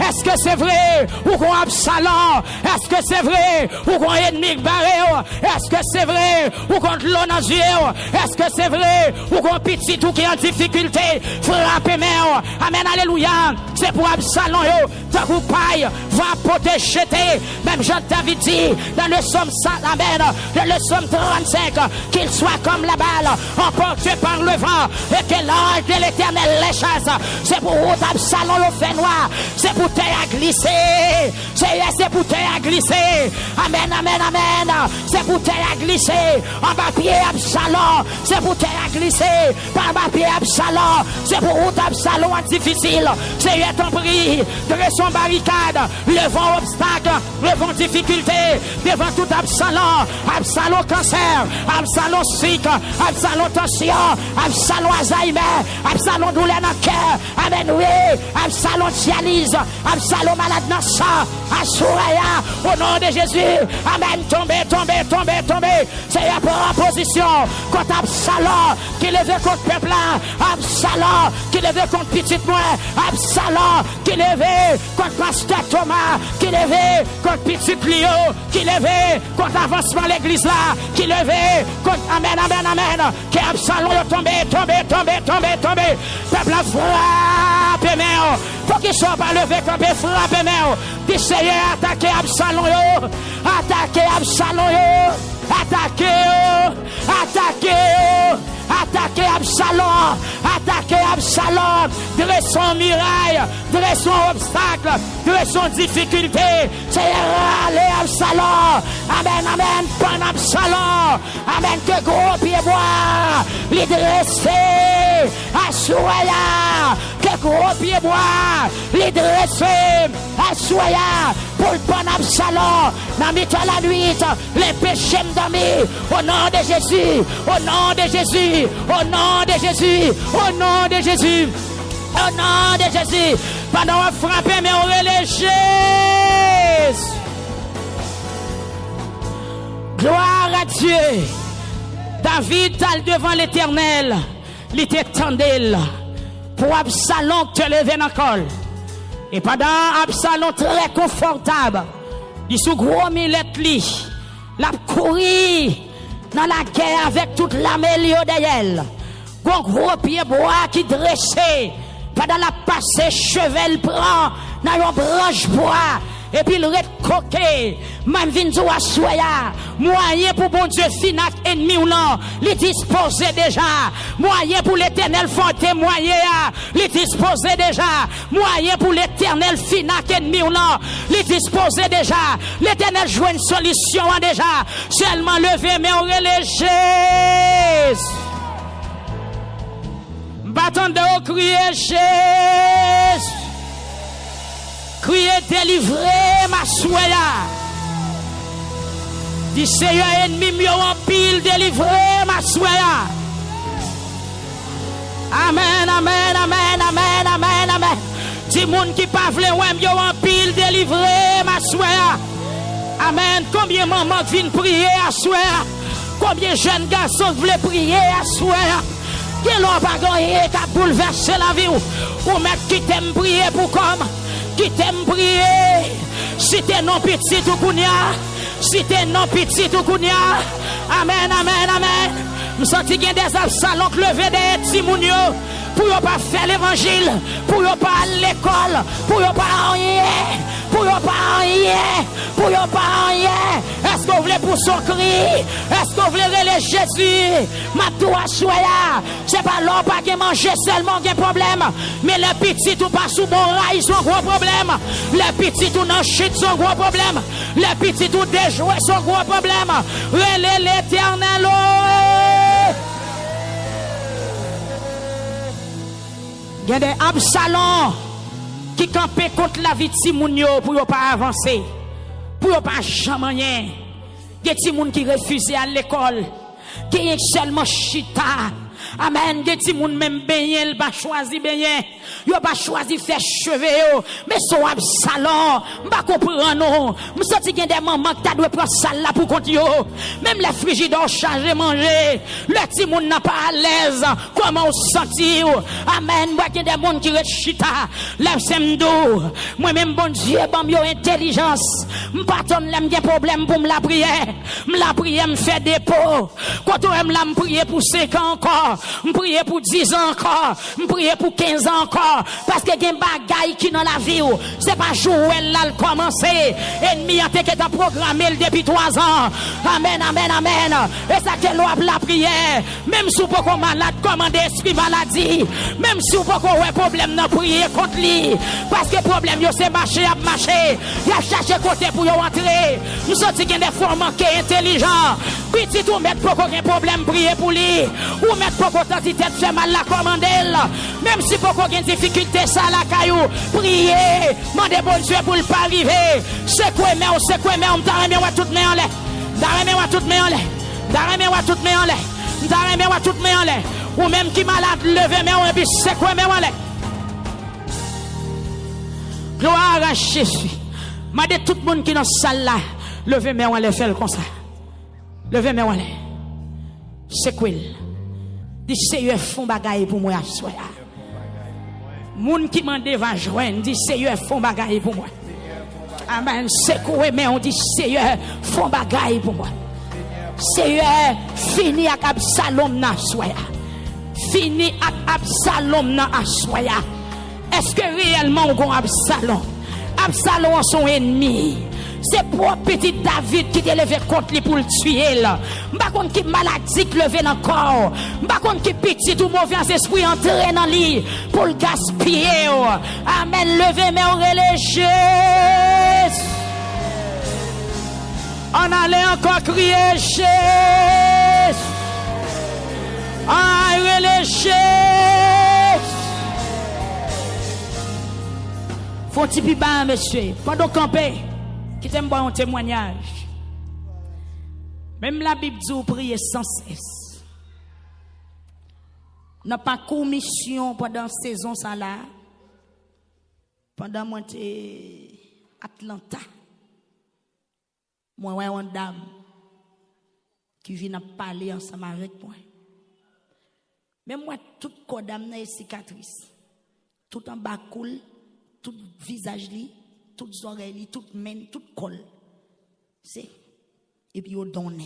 Est-ce que c'est vrai ou qu'on Absalom? Est-ce que c'est vrai ou qu'on ennemi barré? Est-ce que c'est vrai ou qu'on l'on dans yeux? Est-ce que c'est vrai ou qu'on petit ou qui est en difficulté? Frappez mère. Amen, alléluia. C'est pour Absalom yo. Ta coupaille va porter jeter. Même Jean David dit dans le psaume 100, amen, dans le psaume 35, qu'il soit comme la balle emporté par le vent et que l'ange de l'Éternel les chasse. C'est pour Absalom yo fait noir. C'est pour terre à glisser. C'est pour terre à glisser. Amen, amen, amen. C'est pour terre à glisser. En bas pied Absalom. C'est pour terre à glisser. Par bas pied Absalom. C'est pour route Absalom difficile. Seigneur ton prix. Dressons barricade. Levons obstacle. Levons difficulté. Devant tout Absalom. Absalom cancer. Absalom sick. Absalom tension. Absalom Alzheimer. Absalom douleur dans le cœur. Amen, oui. Absalom dialyse. Absalom malade dans le sang. Assouraya. Au nom de Jésus. Amen. Tombez, tombez, tombez, tombez. Seigneur prend en position contre Absalom qui levait contre peuple. Absalom qui levait contre petit moi. Absalom qui levait contre pasteur Thomas. Qui levait contre petit Clio. Qui levait contre avancement l'église là. Qui levait contre amen, amen, amen. Qui Absalom est tombé, tombé, tombé, tombé, tombé. Peuple frappe, mère. Faut qu'il soit pas levé comme frappe, mère. Dis Seigneur, attaquez Absalom yo. Attaquez Absalom yo. Attaquez, attaquez, attaquez Absalom, attaquez Absalom, dressons muraille, dressons obstacle, dressons difficulté, c'est râler Absalom, amen, amen, pan Absalom, amen, que gros pied bois, les dresser, assoya, que gros pied bois, les dresser, assoya, pour le pan Absalom, dans la nuit, les péchés m'dormis, au nom de Jésus, au nom de Jésus, au nom de Jésus, au nom de Jésus, au nom de Jésus, pendant on frappe, mais on relève. Gloire à Dieu. David tal devant l'Éternel, il était tendel pour Absalom te lever dans le col. Et pendant Absalom très confortable, il sous gros millette li, l'a couru dans la guerre avec toute l'amélio d'elle. Gros pied bois qui dressé, pendant la passée chevel prend dans une branche bois. Et puis il recoqué, même vinzo à soya, moyen pour bon Dieu finac ennemi ou non, il dispose déjà, moyen pour l'Éternel font témoigner, il dispose déjà, moyen pour l'Éternel finac ennemi ou non, il dispose déjà, l'Éternel joue une solution déjà, seulement levé mais on relège. Battant de haut crier Jésus. Criez, délivrez ma soya. Dis Seigneur ennemi mieux en pile, délivrez ma soya. Amen, amen, amen, amen, amen, amen. Dis moun qui pas vle ouais mieux en pile, délivrez ma soya. Amen. Combien de mamans viennent prier à soya? Combien de jeunes garçons veulent prier à soya? Quel homme pas gagné qui a bouleversé la vie ou mettre qui t'aime prier pour comme? Qui t'aime prier, si t'es non petit ou kounia, si t'es non petit ou kounia, amen, amen, amen. Nous sentons qu'il y a des Absalom levés des timounio, pour ne pas faire l'évangile, pour ne pas aller à l'école, pour ne pas rien, pour ne pas rien, pour ne pas rien. Est-ce que vous voulez pour son cri? Est-ce que vous voulez relayer Jésus? Ma toi soya, c'est pas l'homme pas qui manger seulement qui problème, mais le petit tout pas sous bon rail, son gros problème. Le petit tout non chute, son gros problème. Le petit tout déjoué, son gros problème. Relayer l'Éternel. Il y a des Absalom qui campent contre la vie de Timounio pour ne pas avancer, pour ne pas jamais rien. Il y a des gens qui refusent à l'école, qui est seulement chita. Amen. Des petits moun même baigner, il pas choisi baigner. Yo pas choisi faire cheveux mais son salon, m'pa comprendre non. Me senti gen des mamans qui t'a doit prendre salle là pour compte yo. Même les frigidaires chargé manger. Le petit moun n'a pas à l'aise. Comment on senti? Amen. Moi gen des moun qui rechita. Lève semdo. Moi même bon Dieu bon yo intelligence. M'pa ton l'aime gen problème pour me la prière. Me la prière me fait dépôt. Quand on aime la me prier pour 5 ans encore, me prier pour 10 ans encore, me prier pour 15 ans encore parce que gen bagay qui dans la vie c'est pas jouer là le commencer. Ennemi a été programmé depuis 3 ans. Amen, amen, amen. Et ça que l'on la prière. Même si vous pas malade, commander esprit maladie. Même si vous pas un problème, non prier contre lui. Parce que le problème, c'est marcher, à marcher. Il a cherché côté pour y entrer. Nous sommes des fois manqués intelligents. Petit ou mettre pour un problème, prier pour lui. Ou mettre pour autant de tête, fait mal la commander. Même si pour une difficulté, ça la caillou. Prier. Mandez bon Dieu pour ne pas arriver. C'est quoi, mais on sait quoi, mais on t'a remis toute main en l'air. T'a remis toute main en l'air. T'a remis toute main en l'air. T'a remis toute main en l'air. Ou même qui malade, levez main en l'air. C'est quoi, mais en l'air. Gloire à Jésus. M'a dit tout le monde qui est dans cette salle là, levez main en l'air, fait comme ça. Levez main en l'air. C'est quoi? Dis Seigneur, font bagaille pour moi. Moun qui m'a va joindre, dit Seigneur, font bagaille pour moi. Amen. C'est quoi, mais on dit Seigneur, font bagaille pour moi. Seigneur, fini avec Absalom na soya. Fini avec Absalom na assoya. Est-ce que réellement on a Absalom? Absalom son ennemi. C'est pour petit David qui te levé contre lui pour le tuer. M'pa contre qui maladie qui levé dans le corps. M'pa contre qui petit ou mauvais esprit entré dans lui pour le gaspiller. Amen. Levez mais on relèche. On allait encore crier Jésus. On relèche. Faut-il plus bas, monsieur? Pendant camper. Qui t'aime boire un témoignage. Même la Bible dit prier sans cesse. N'a pas commission pendant la saison ça là. Pendant moi Atlanta. Moi ouais une dame qui vient parler ensemble avec moi. Même moi tout corps dame na cicatrice. Tout en bas coule, tout visage li, toutes oreilles, toutes mains, toute colle. C'est et puis on donne.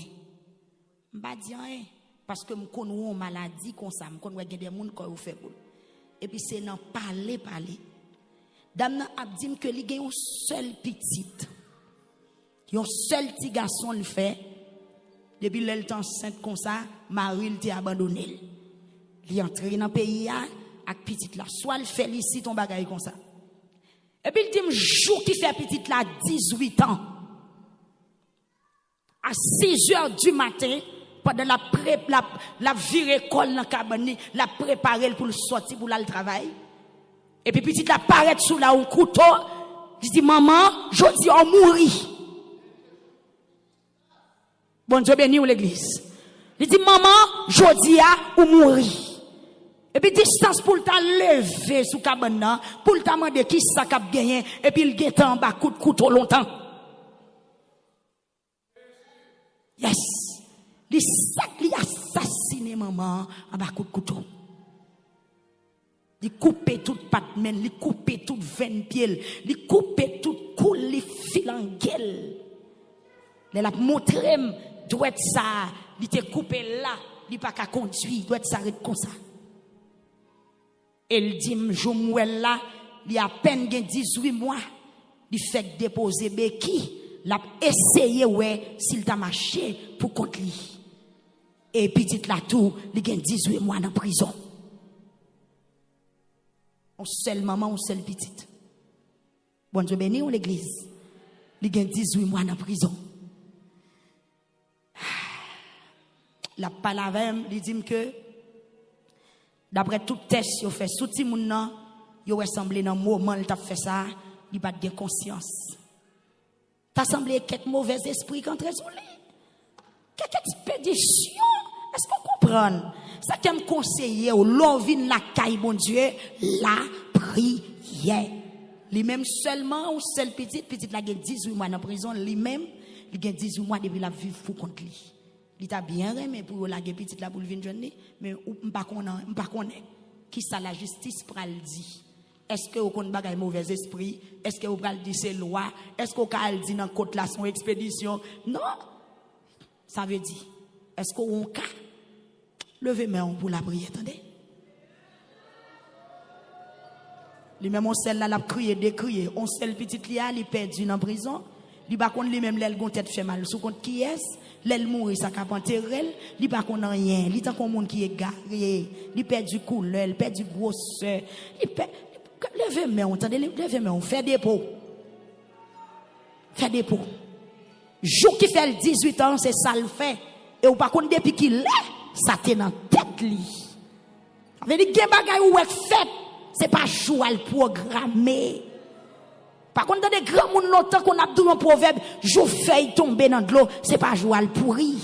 M'pa dire rien parce que me connais une maladie comme ça, me connais des gens qui ont fait. Et puis c'est non parler. Dame a dit que li gen une seule petite. Un seul petit garçon le fait. Depuis le temps enceinte comme ça, Marie il t'a abandonné. Il est entré dans le pays avec petite là. Soit il fait ici ton bagage comme ça. Et puis il dit, jour qui fait petite là 18 ans. À 6h du matin, pendant la virée école dans la cabane, la préparer pour le sortir pour aller travail. Et puis petite là paraît sous là un couteau. Il dit, maman, je dis on mourit. Bon Dieu béni ou l'église. Il dit, maman, je dis ou mourir. Et puis distance pour le lever sous cabane pour le demander qui ça cap gagné et puis il guette en bas coup de couteau longtemps. Yes. Il sac li assassiné maman en bas coup de couteau. Il couper toute patte main, il couper toute veine pied, il couper toute coule, il fil en gueule. Il a montré doit être ça, il te coupé là, il pas qu'à conduire, doit être ça comme ça. Elle dit, Jomouel là, il a à peine 18 mois, il fait déposer Béki, il a essayé, ouais, s'il t'a marché pour contre lui. Et petite là tout, il a 18 mois dans prison. On seul maman, on seul petite. Bon Dieu béni ou l'église, il a 18 mois dans prison. La parole, il dit que, d'après tout test yo fait sous ti moun nan yo ressemblé dans moment il t'a fait ça il pas de conscience t'a semblé quelques mauvais esprits contre sous lui quelques expédition est-ce qu'on comprend Ça qui me conseille, l'envie la caille, bon Dieu, la prière. Lui-même seulement, ou seul petite, la a 18 mois dans la prison, lui-même, il a 18 mois depuis la vie fou contre lui. Il t'a bien aimé pour la petite la pour venir jeune, mais on pas connaît qui ça la justice pral dit. Est-ce que vous connaissez des mauvais esprits? Est-ce que vous pral dire c'est loi? Est-ce que vous pral dire dans côte là son expédition? Non. Ça veut dire est-ce qu'on cas levez main pour la prière, attendez. Lui-même on celle là l'a crié décrié, on celle petite li a li perdu dans prison, li pas connait lui-même l'aile gon tête fait mal sous compte qui est, l'aile mourir ça cap enterrer, li pas connait rien, li tant qu'on monde qui est garé, li perdu couleur, li perdu grosseur, levez main, attendez, levez main, fait dépôt. Fait dépôt. Jour qui fait 18 ans, c'est ça le fait. Et ou pas contre depuis qu'il est, ça t'est dans tête li. Ça veut dire que bagay ou est fait, c'est pas jour à le programmer. Par contre, dans des grands monde longtemps qu'on a dit un proverbe, jour feuille tomber dans de l'eau, c'est pas jour à le pourri.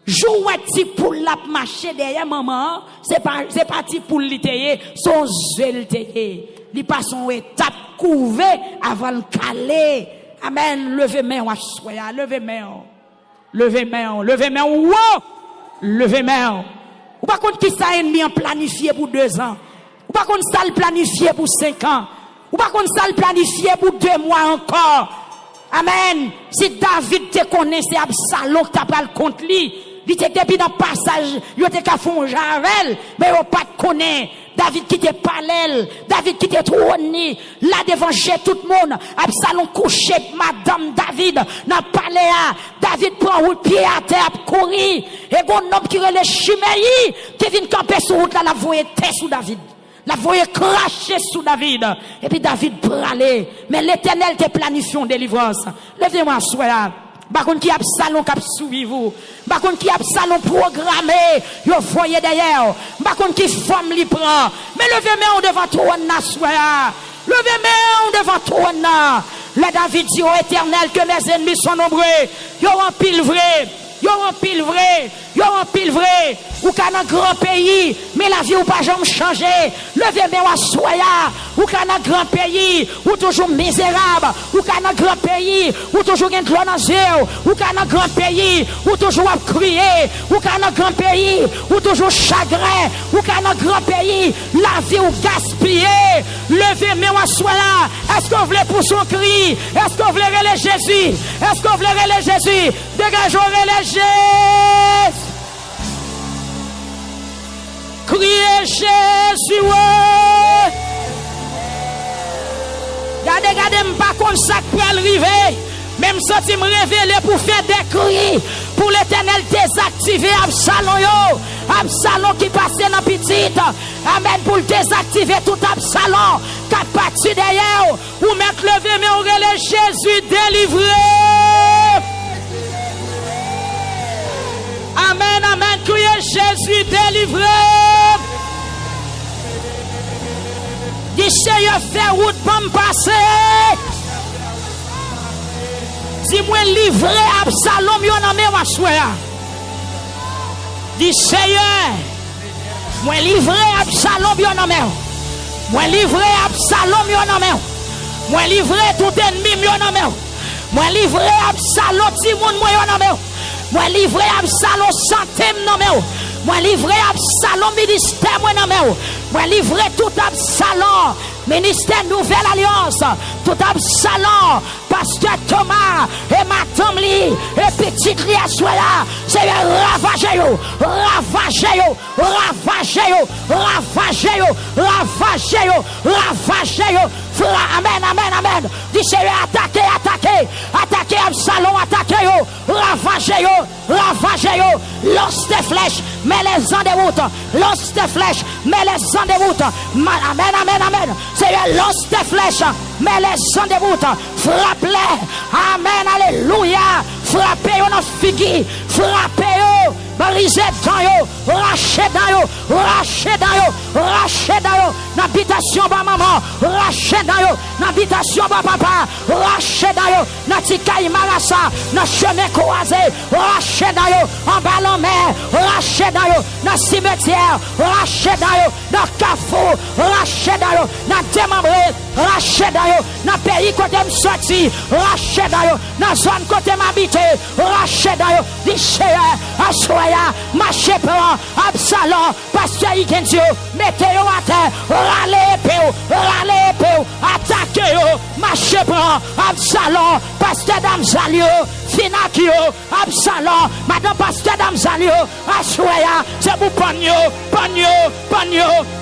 Jour où ti pour la marcher derrière maman, c'est pas ti pour l'iteye, son zèle teye. Li pas son étape couvé avant le caler. Amen. Levez main, soya. Levez main. Levez main. Levez main. Wow! Levez main. Ou pas contre qui ça ennemi en planifié pour 2 ans. Ou pas contre ça le planifié pour 5 ans. Ou pas contre ça le planifié pour 2 mois encore. Amen. Si David te connaît, c'est Absalom qui t'a pas le contre lui. Il était depuis dans le passage, il était qu'à fond Javel, mais il pas de connaître. David qui était parallèle, David qui était trôné, là devant chez tout le monde, Absalom couché, madame David, dans le palais, David prend le pied à terre, courir, et un homme qui relève Chiméi, qui vient camper sur route là, la voyait terre sous David. La voyait cracher sous David. Et puis David pralait. Mais l'Éternel te planifie une délivrance. Levez-moi, soyez. Par contre, qui a Absalom qui a suivi vous. Par contre, qui a Absalom programmé. Vous voyez d'ailleurs. Par contre, qui forme li prend. Mais levez-moi devant toi, soyez. Levez-moi devant toi. Le David dit au Éternel que mes ennemis sont nombreux. Ils ont un pile vrai. Ils ont un pile vrai. Ils ont un pile vrai. Ou qu'à un grand pays, mais la vie ou pas jamais changé. Levez-moi à soya. Ou qu'à un grand pays, ou toujours misérable. Ou qu'à un grand pays, ou toujours un clone en yeux. Ou qu'à un grand pays, ou toujours à crier. Ou qu'à un grand pays, ou toujours chagrin. Ou qu'à un grand pays, la vie ou gaspillée. Levez-moi à soya. Est-ce que vous voulez pour son cri? Est-ce que vous voulez relayer Jésus? Est-ce que vous voulez relayer Jésus? Dégageons relayer. Criez Jésus, ouais. Regardez, pas comme ça pour arriver. Même si tu me révéler pour faire des cris, pour l'Éternel désactiver Absalom. Absalom qui passait dans petite. Amen, pour désactiver tout Absalom. 4 parties derrière. Ou mettre levé, mais on relève Jésus délivré. Amen, amen, criez Jésus délivré. Dis Seigneur, fais route pour me passer. Dis-moi livré Absalom, yon en me wassoya. Dis Seigneur, moi livré Absalom, yon en me. Moi livré Absalom, yon en me. Moi livré tout ennemi, yon en me. Moi livré Absalom, ti moun moi yon en me. Moi livré Absalom santé non. Moi livré Absalom ministère moi non. Moi livré tout Absalom ministère Nouvelle Alliance. Tout Absalom pasteur Thomas et madame li et petite li assoya. C'est ravager yo, ravager yo, ravager yo, ravager yo, ravager yo, ravager yo. Amen, amen, amen. Dis Seigneur, attaquez, attaquez, attaquez Absalom, attaquez yo, ravagez yo, ravagez yo. Lance tes flèches, mets les en déroute. Lance tes flèches, mets les en déroute. Amen, amen, amen. Seigneur, lance tes flèches, mets les en déroute. Frappe-les. Amen, alléluia. Frappez yo dans figui, frappez yo. brisé dans yo, raché dans yo, raché dans yo, raché dans yo, l'habitation de maman, raché dans yo, l'habitation de papa, raché dans yo, dans Tikaï Marassa, dans chemin croisé, raché dans yo, en bas la mer, raché dans yo, dans cimetière, raché dans yo, dans Carrefour, raché dans yo, dans démembré, raché dans yo, dans pays côté me sorti, raché dans yo, dans zone côté m'habite, raché dans yo, Vichéa, Assoya, marché plan, Absalom, pasteur Igendio, mettez yo à terre, râlez peu, attaquez yo, marché plan, Absalom, pasteur Damzalio, Finakio, Absalom, madame pasteur Damzalio, Assoya, c'est pour pagno,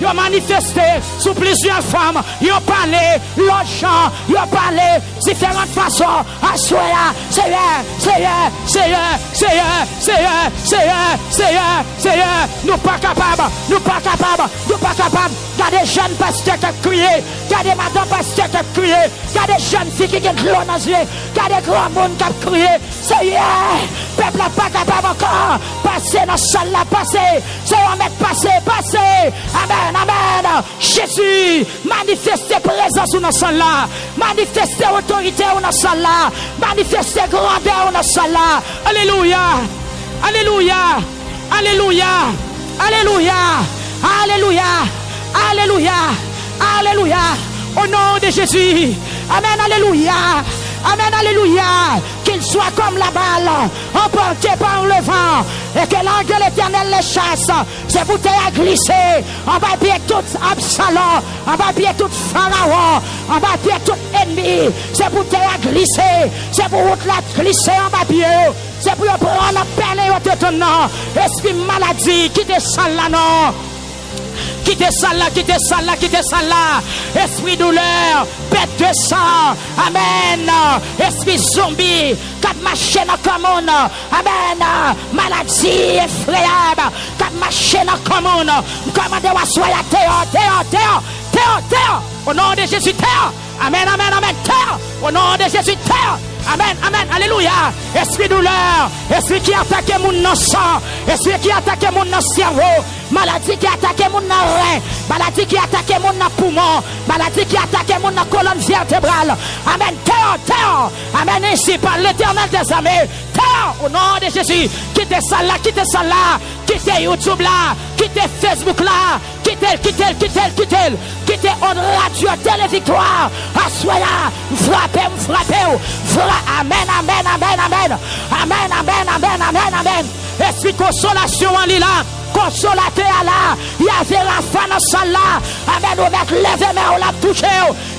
yo manifesté sous plusieurs femmes, yo parlé, l'autre yo parlé, différentes façons, Assoya, nous pas capables, Gardez jeunes pasteurs qui crient, gardez madame pasteur qui crie, gardez jeunes filles qui ont de l'eau dans les yeux, gardez grand monde qui crie, peuple n'est pas capable encore, passer dans la salle là, passer, passer, amen, Jésus, manifestez présence dans la salle là, manifestez autorité dans la salle là, manifestez grandeur dans la salle là, alléluia, alléluia, alléluia, alléluia, alléluia, alléluia, alléluia, au nom de Jésus, amen, alléluia, amen, alléluia, qu'il soit comme la balle, emporté par le vent, et que l'ange de l'Éternel les chasse, c'est bouteille à glisser, on va pied tout Absalom, on va pied tout Pharaon, on va pied tout ennemi, c'est bouteille à glisser, c'est pour route la glisser en bas pied, c'est pour prendre la peine et te non, esprit maladie, qui descend là non. Quittez ça là, esprit douleur, bête de sang, amen, esprit zombie, quatre machines commune, amen, maladie effrayable, quatre machines commune, commandez à soi la terre, au nom de Jésus, terre, amen, terre, au nom de Jésus, terre. Amen, alléluia. Esprit douleur, esprit qui attaque mon sang, esprit qui attaque mon cerveau, maladie qui attaque mon rein, maladie qui attaque mon poumon, maladie qui attaque mon colonne vertébrale. Amen, terre, amen, ainsi par l'Éternel des armées, terre, au nom de Jésus. Quittez ça là, quittez YouTube là, quittez Facebook là, quittez on radio télé victoire, assoya, frappez, amen, esprit consolation en lila, consolateur là, il y avait Rafa dans salle là, amen, on met lever mais on l'a touché,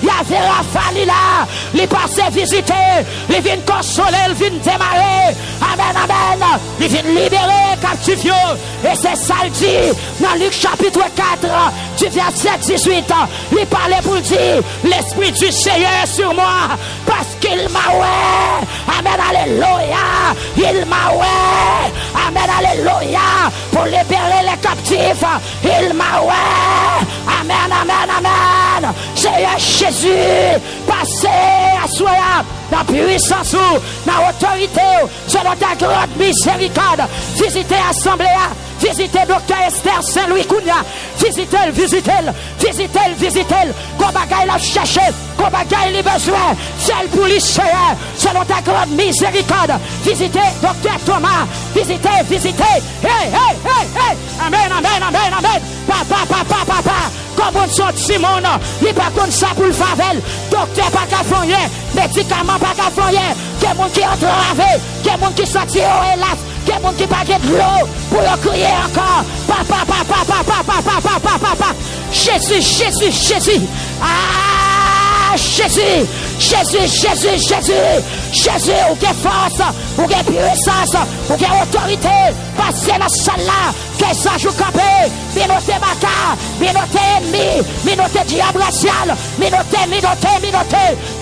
il y avait Rafa là, il passe visiter, il vient consoler, il vient démarrer, amen, il vient libérer captifs, et c'est ça le dit, dans Luc chapitre 4, du verset 18, il parlait pour dire, l'esprit du Seigneur est sur moi, parce qu'il m'a oué, amen, alléluia, il m'a oué, amen, alléluia, pour libérer les captifs, il m'a oué, amen, Seigneur Jésus, passez à soi, dans puissance, dans autorité, selon ta grande miséricorde, visitez l'assemblée, visitez Docteur Esther Saint-Louis Kounia, visitez-le, qu'on bagaille la chercher, qu'on bagaille les besoins, celle pour les Seigneur, selon ta grande miséricorde, visitez Docteur Thomas, visitez, hey, amen, papa, comme on sort Simon, il pas comme ça pour le favel, docteur pas qu'à faire rien, médicament pas qu'à faire rien, qu'il y a des gens qui ont travaillé, qu'il y a des gens qui sont tirés hélas, qu'il y a des gens qui pas de l'eau, pour crier encore, papa, Jésus, ah, Jésus, ou quelle force, ou quelle puissance, ou quelle autorité, passez la salle là, que ça joue campé, minoté baka, minoté ennemi, minoté diable racial, minoté,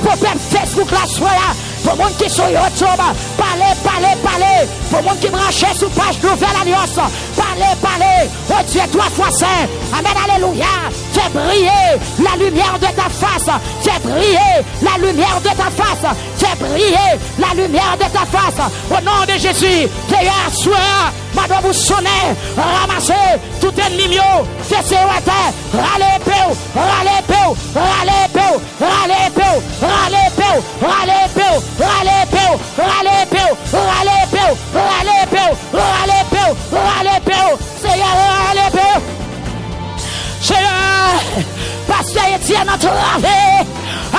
pour peuple Facebook là, soya, pour monde qui sont YouTube, parlez, pour monde qui branchent sur page Nouvelle Alliance, parlez, oh Dieu, 3 fois saint, amen, alléluia, fais briller la lumière de ta face, fais briller la lumière de ta face, fais briller la lumière de ta face, au nom de Jésus, Seigneur, sois Madame vous sonner, ramasser tout ennemi, fessez à terre, râlez peu, râlez peu, râlez peu, râlez peu, râlez peu, râlez peu, râlez peu, râlez peu, râlez peu, râlez peu, râlez peu, râlez peu, Seigneur, râlez peu. Seigneur, Pasteur Etienne a travé,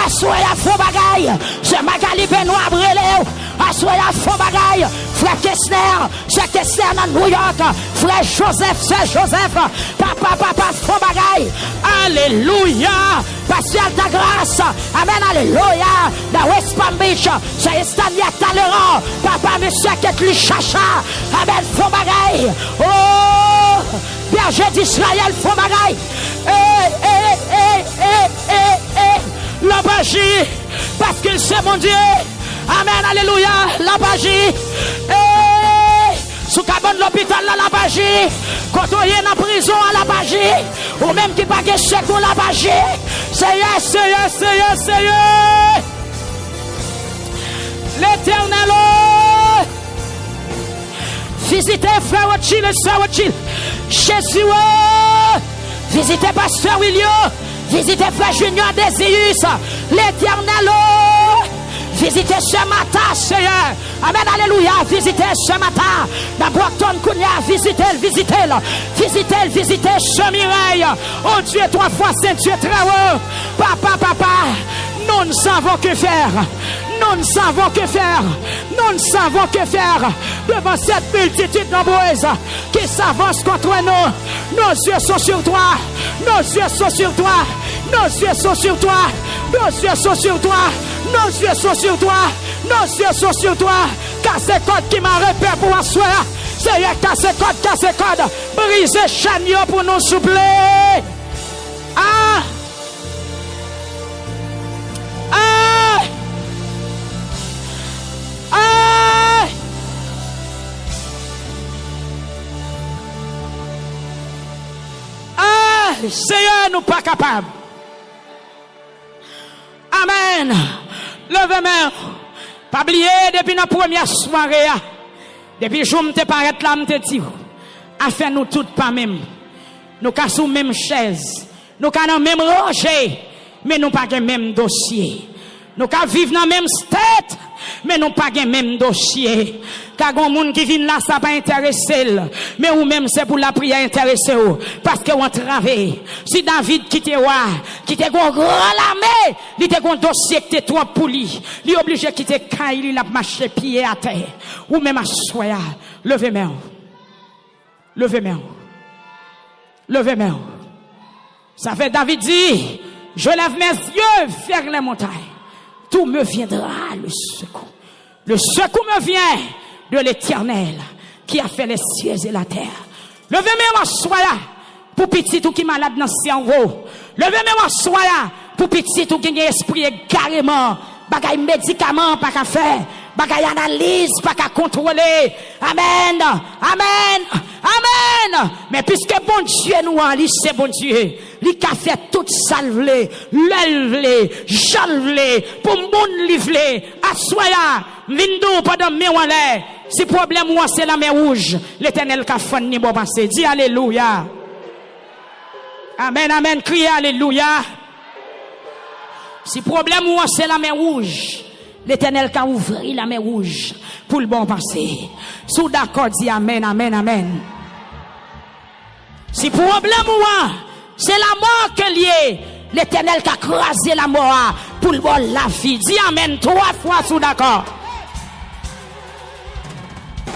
assoyez la faux bagaille, c'est Magali Benoît Breleu, assoyez la faux bagaille, frère Kessler dans New York, frère Joseph, papa, faux bagaille, alléluia, Pasteur ta grâce, amen, alléluia, dans West Palm Beach, c'est Stania Talleyrand, papa, monsieur Ketli Chacha, amen, faux bagaille, oh, berger d'Israël, faux bagaille, la magie, parce qu'il c'est mon Dieu, amen, alléluia, la magie, sous cabane l'hôpital, la magie, quand on est en prison, la magie, ou même qui pas de chèque, la magie, Seigneur, l'Éternel, visitez frère Ochil et sœur Ochil, Jésus, visitez pasteur William, visitez frère Junior Desius, l'Éternel, visitez ce matin, Seigneur, amen, alléluia, visitez ce matin, dans Brockton Kounia, visitez-le, ce Mireille, oh Dieu, 3 fois Saint Dieu, très haut, papa, nous ne savons que faire. Nous ne savons que faire devant cette multitude nombreuse qui s'avance contre nous. Nos yeux sont sur toi. Casse code qui m'a repère pour asseoir. Seigneur, casse code. Brisez chaîne pour nous soupler. Seigneur, nous pas capables. Amen. Levez main. Pas oublier depuis notre première soirée. Depuis que je me paraît là, je me dis, afin nous toutes pas même. Nous cassons même chaise. Nous avons même roger. Mais nous pas le même dossier. Nous vivons dans le même state. Mais nous pas le même dossier. Car il y a des gens qui viennent là, ça ne pas intéresser. Mais ou même c'est pour la prière intéresser. Parce que on travaille. Si David qui était roi, qui était un grand l'armée, il était un dossier qui était trop pour lui. Il est obligé de quitter Kaïl, il a marché pied à terre. Ou même à soya. Levez main. Ça fait David dit, je lève mes yeux vers les montagnes. Tout me viendra le secours. Le secours me vient de l'Éternel qui a fait les cieux et la terre. Levez-moi, soya, pour petit tout qui est malade dans le cerveau. Levez-moi, soya, pour petit tout qui a esprit carrément. Bagay médicaments, pas qu'à faire. Bagay analyse, pas qu'à contrôler. Amen. Mais puisque bon Dieu nous a dit, c'est bon Dieu. Il a fait tout salver, l'élevler, jalver, pour moun livrer, assoya, vindou pendant mes walais. Si problème moi c'est la mer rouge, l'Éternel qu'a fait ni bon passé. Dis alléluia. Amen, criez alléluia. Si problème moi c'est la mer rouge, l'Éternel qu'a ouvert la mer rouge pour le bon passé. Sous d'accord, dis amen. Si problème moi c'est la mort que lié, l'Éternel qui a crasé la mort pour le bon la vie. Dis amen 3 fois sous d'accord.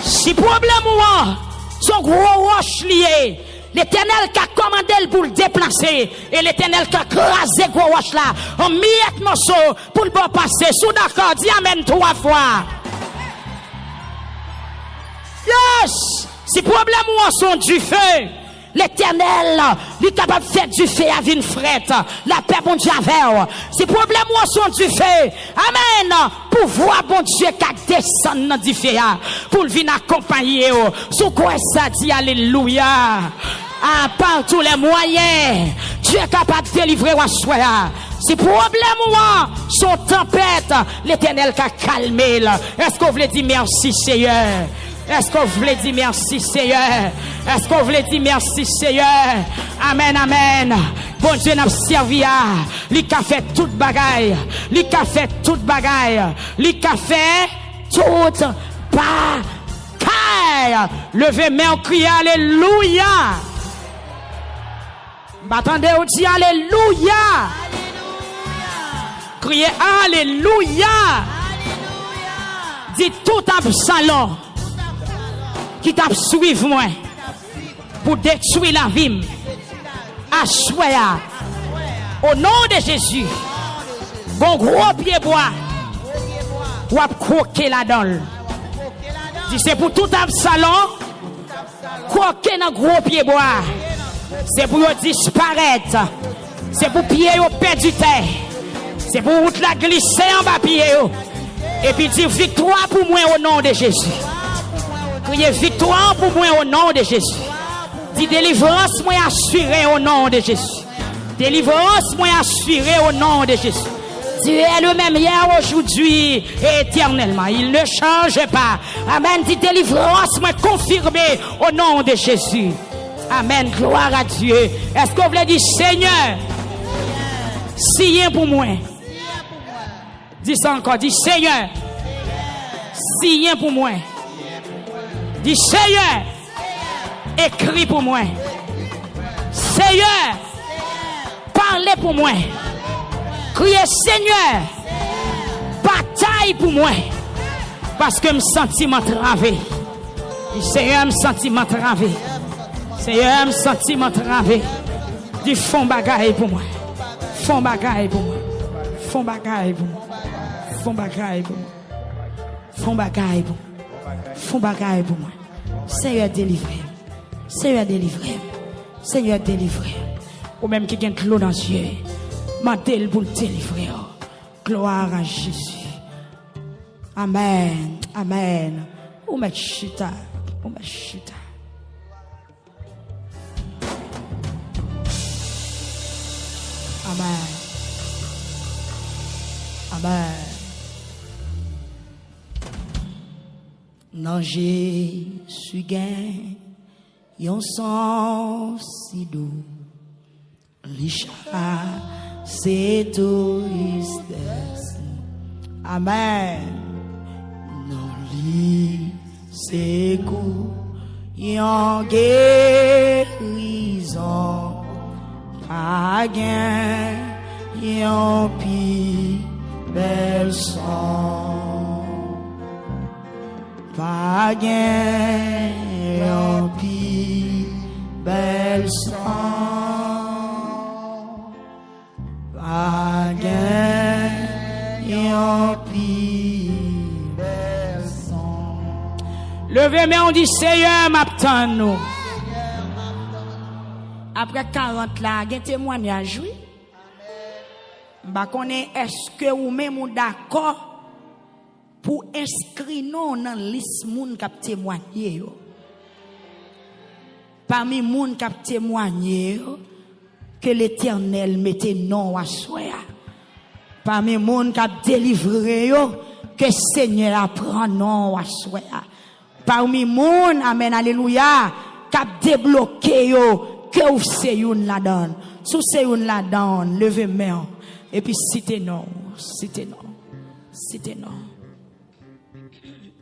Si problème moi, son gros roche lié, l'Éternel qui a commandé pour le déplacer, et l'Éternel qui a crasé gros roche là, en miette morceau pour le bon passer. Sous d'accord, dis amen 3 fois. Yes! Si problème moi sont du feu, l'Éternel, il est capable de faire du feu à une frette. La paix, bon Dieu, avec. Si problème moi sont du feu, amen. Pour voir, bon Dieu, qui descend dans du feu, pour venir accompagner. Sous quoi ça dit, alléluia. Par tous les moyens, Dieu est capable de délivrer à soi. Si problème moi sont tempête, l'Éternel qui a calmé. Est-ce que vous voulez dire merci, Seigneur? Est-ce qu'on voulait dire merci Seigneur? Est-ce qu'on voulait dire merci Seigneur? Amen, amen. Bon Dieu n'a servi à. Lui qui a fait toute bagaille. Lui qui a fait toute bagaille. Lui qui a fait toute bagaille. Levez main, criez alléluia. Attendez, on dit alléluia. Criez alléluia. Dit tout Absalom qui t'a suivi moi pour détruire la vie. Assoya au nom de Jésus. Bon gros pied bois. Ou à croquer la dalle. Si c'est pour tout Absalom, croquer dans gros pied bois. C'est pour disparaître. C'est pour pied au père du terre. C'est pour la glisser en bas pied. Et puis dire victoire pour moi au nom de Jésus. Criez victoire pour moi au nom de Jésus. Dis délivrance moi assurée au nom de Jésus. Délivrance moi assurée au nom de Jésus. Dieu est le même hier, aujourd'hui et éternellement. Il ne change pas. Amen. Dis délivrance moi confirmée au nom de Jésus. Amen. Gloire à Dieu. Est-ce qu'on voulait dire Seigneur, signe pour moi. Dis ça encore. Dis Seigneur, signe pour moi. Dis Seigneur, écris pour moi. Seigneur, parlez pour moi. Criez Seigneur, bataille pour moi. Parce que me senti m'entraver. Dis Seigneur, me senti m'entraver. Seigneur, me senti m'entraver. Dis fond bagaille pour moi. Fond bagaille pour moi. Fond bagaille pour moi. Fond bagaille pour moi. Fond bagaille pour moi. Fond bagaille pour moi. Seigneur, délivrez. Seigneur, délivrez. Seigneur, délivrez. Ou même qui gagne l'eau dans les yeux. M'attelle pour le délivrer. Gloire à Jésus. Amen. Amen. Ou met chita. Ou met chita. Amen. Amen. Non, Jésus gagne, yon sens si doux, l'isha, c'est tout tristesse. Amen. Non, li, c'est coup, yon guérison, pas gain, yon pi, bel son. Pas gain, yon pi, bel son. Pas gain, yon pi, bel son. Levez mais on dit Seigneur m'attend nous. Après 40 là, il y a un témoignage, oui. Bah connaît est-ce que ou même ou d'accord pour inscrire nous dans la liste moun qui témoigné yo. Parmi moun qui témoigné yo, que l'Éternel mette non à soi. Parmi moun qui délivré yo, que Seigneur apprend non à soi. Parmi moun, amen alléluia, qui débloqué yo, que ou c'est une la donne. Sous c'est une la donne, levez main et puis citez non, citez non. Citez non.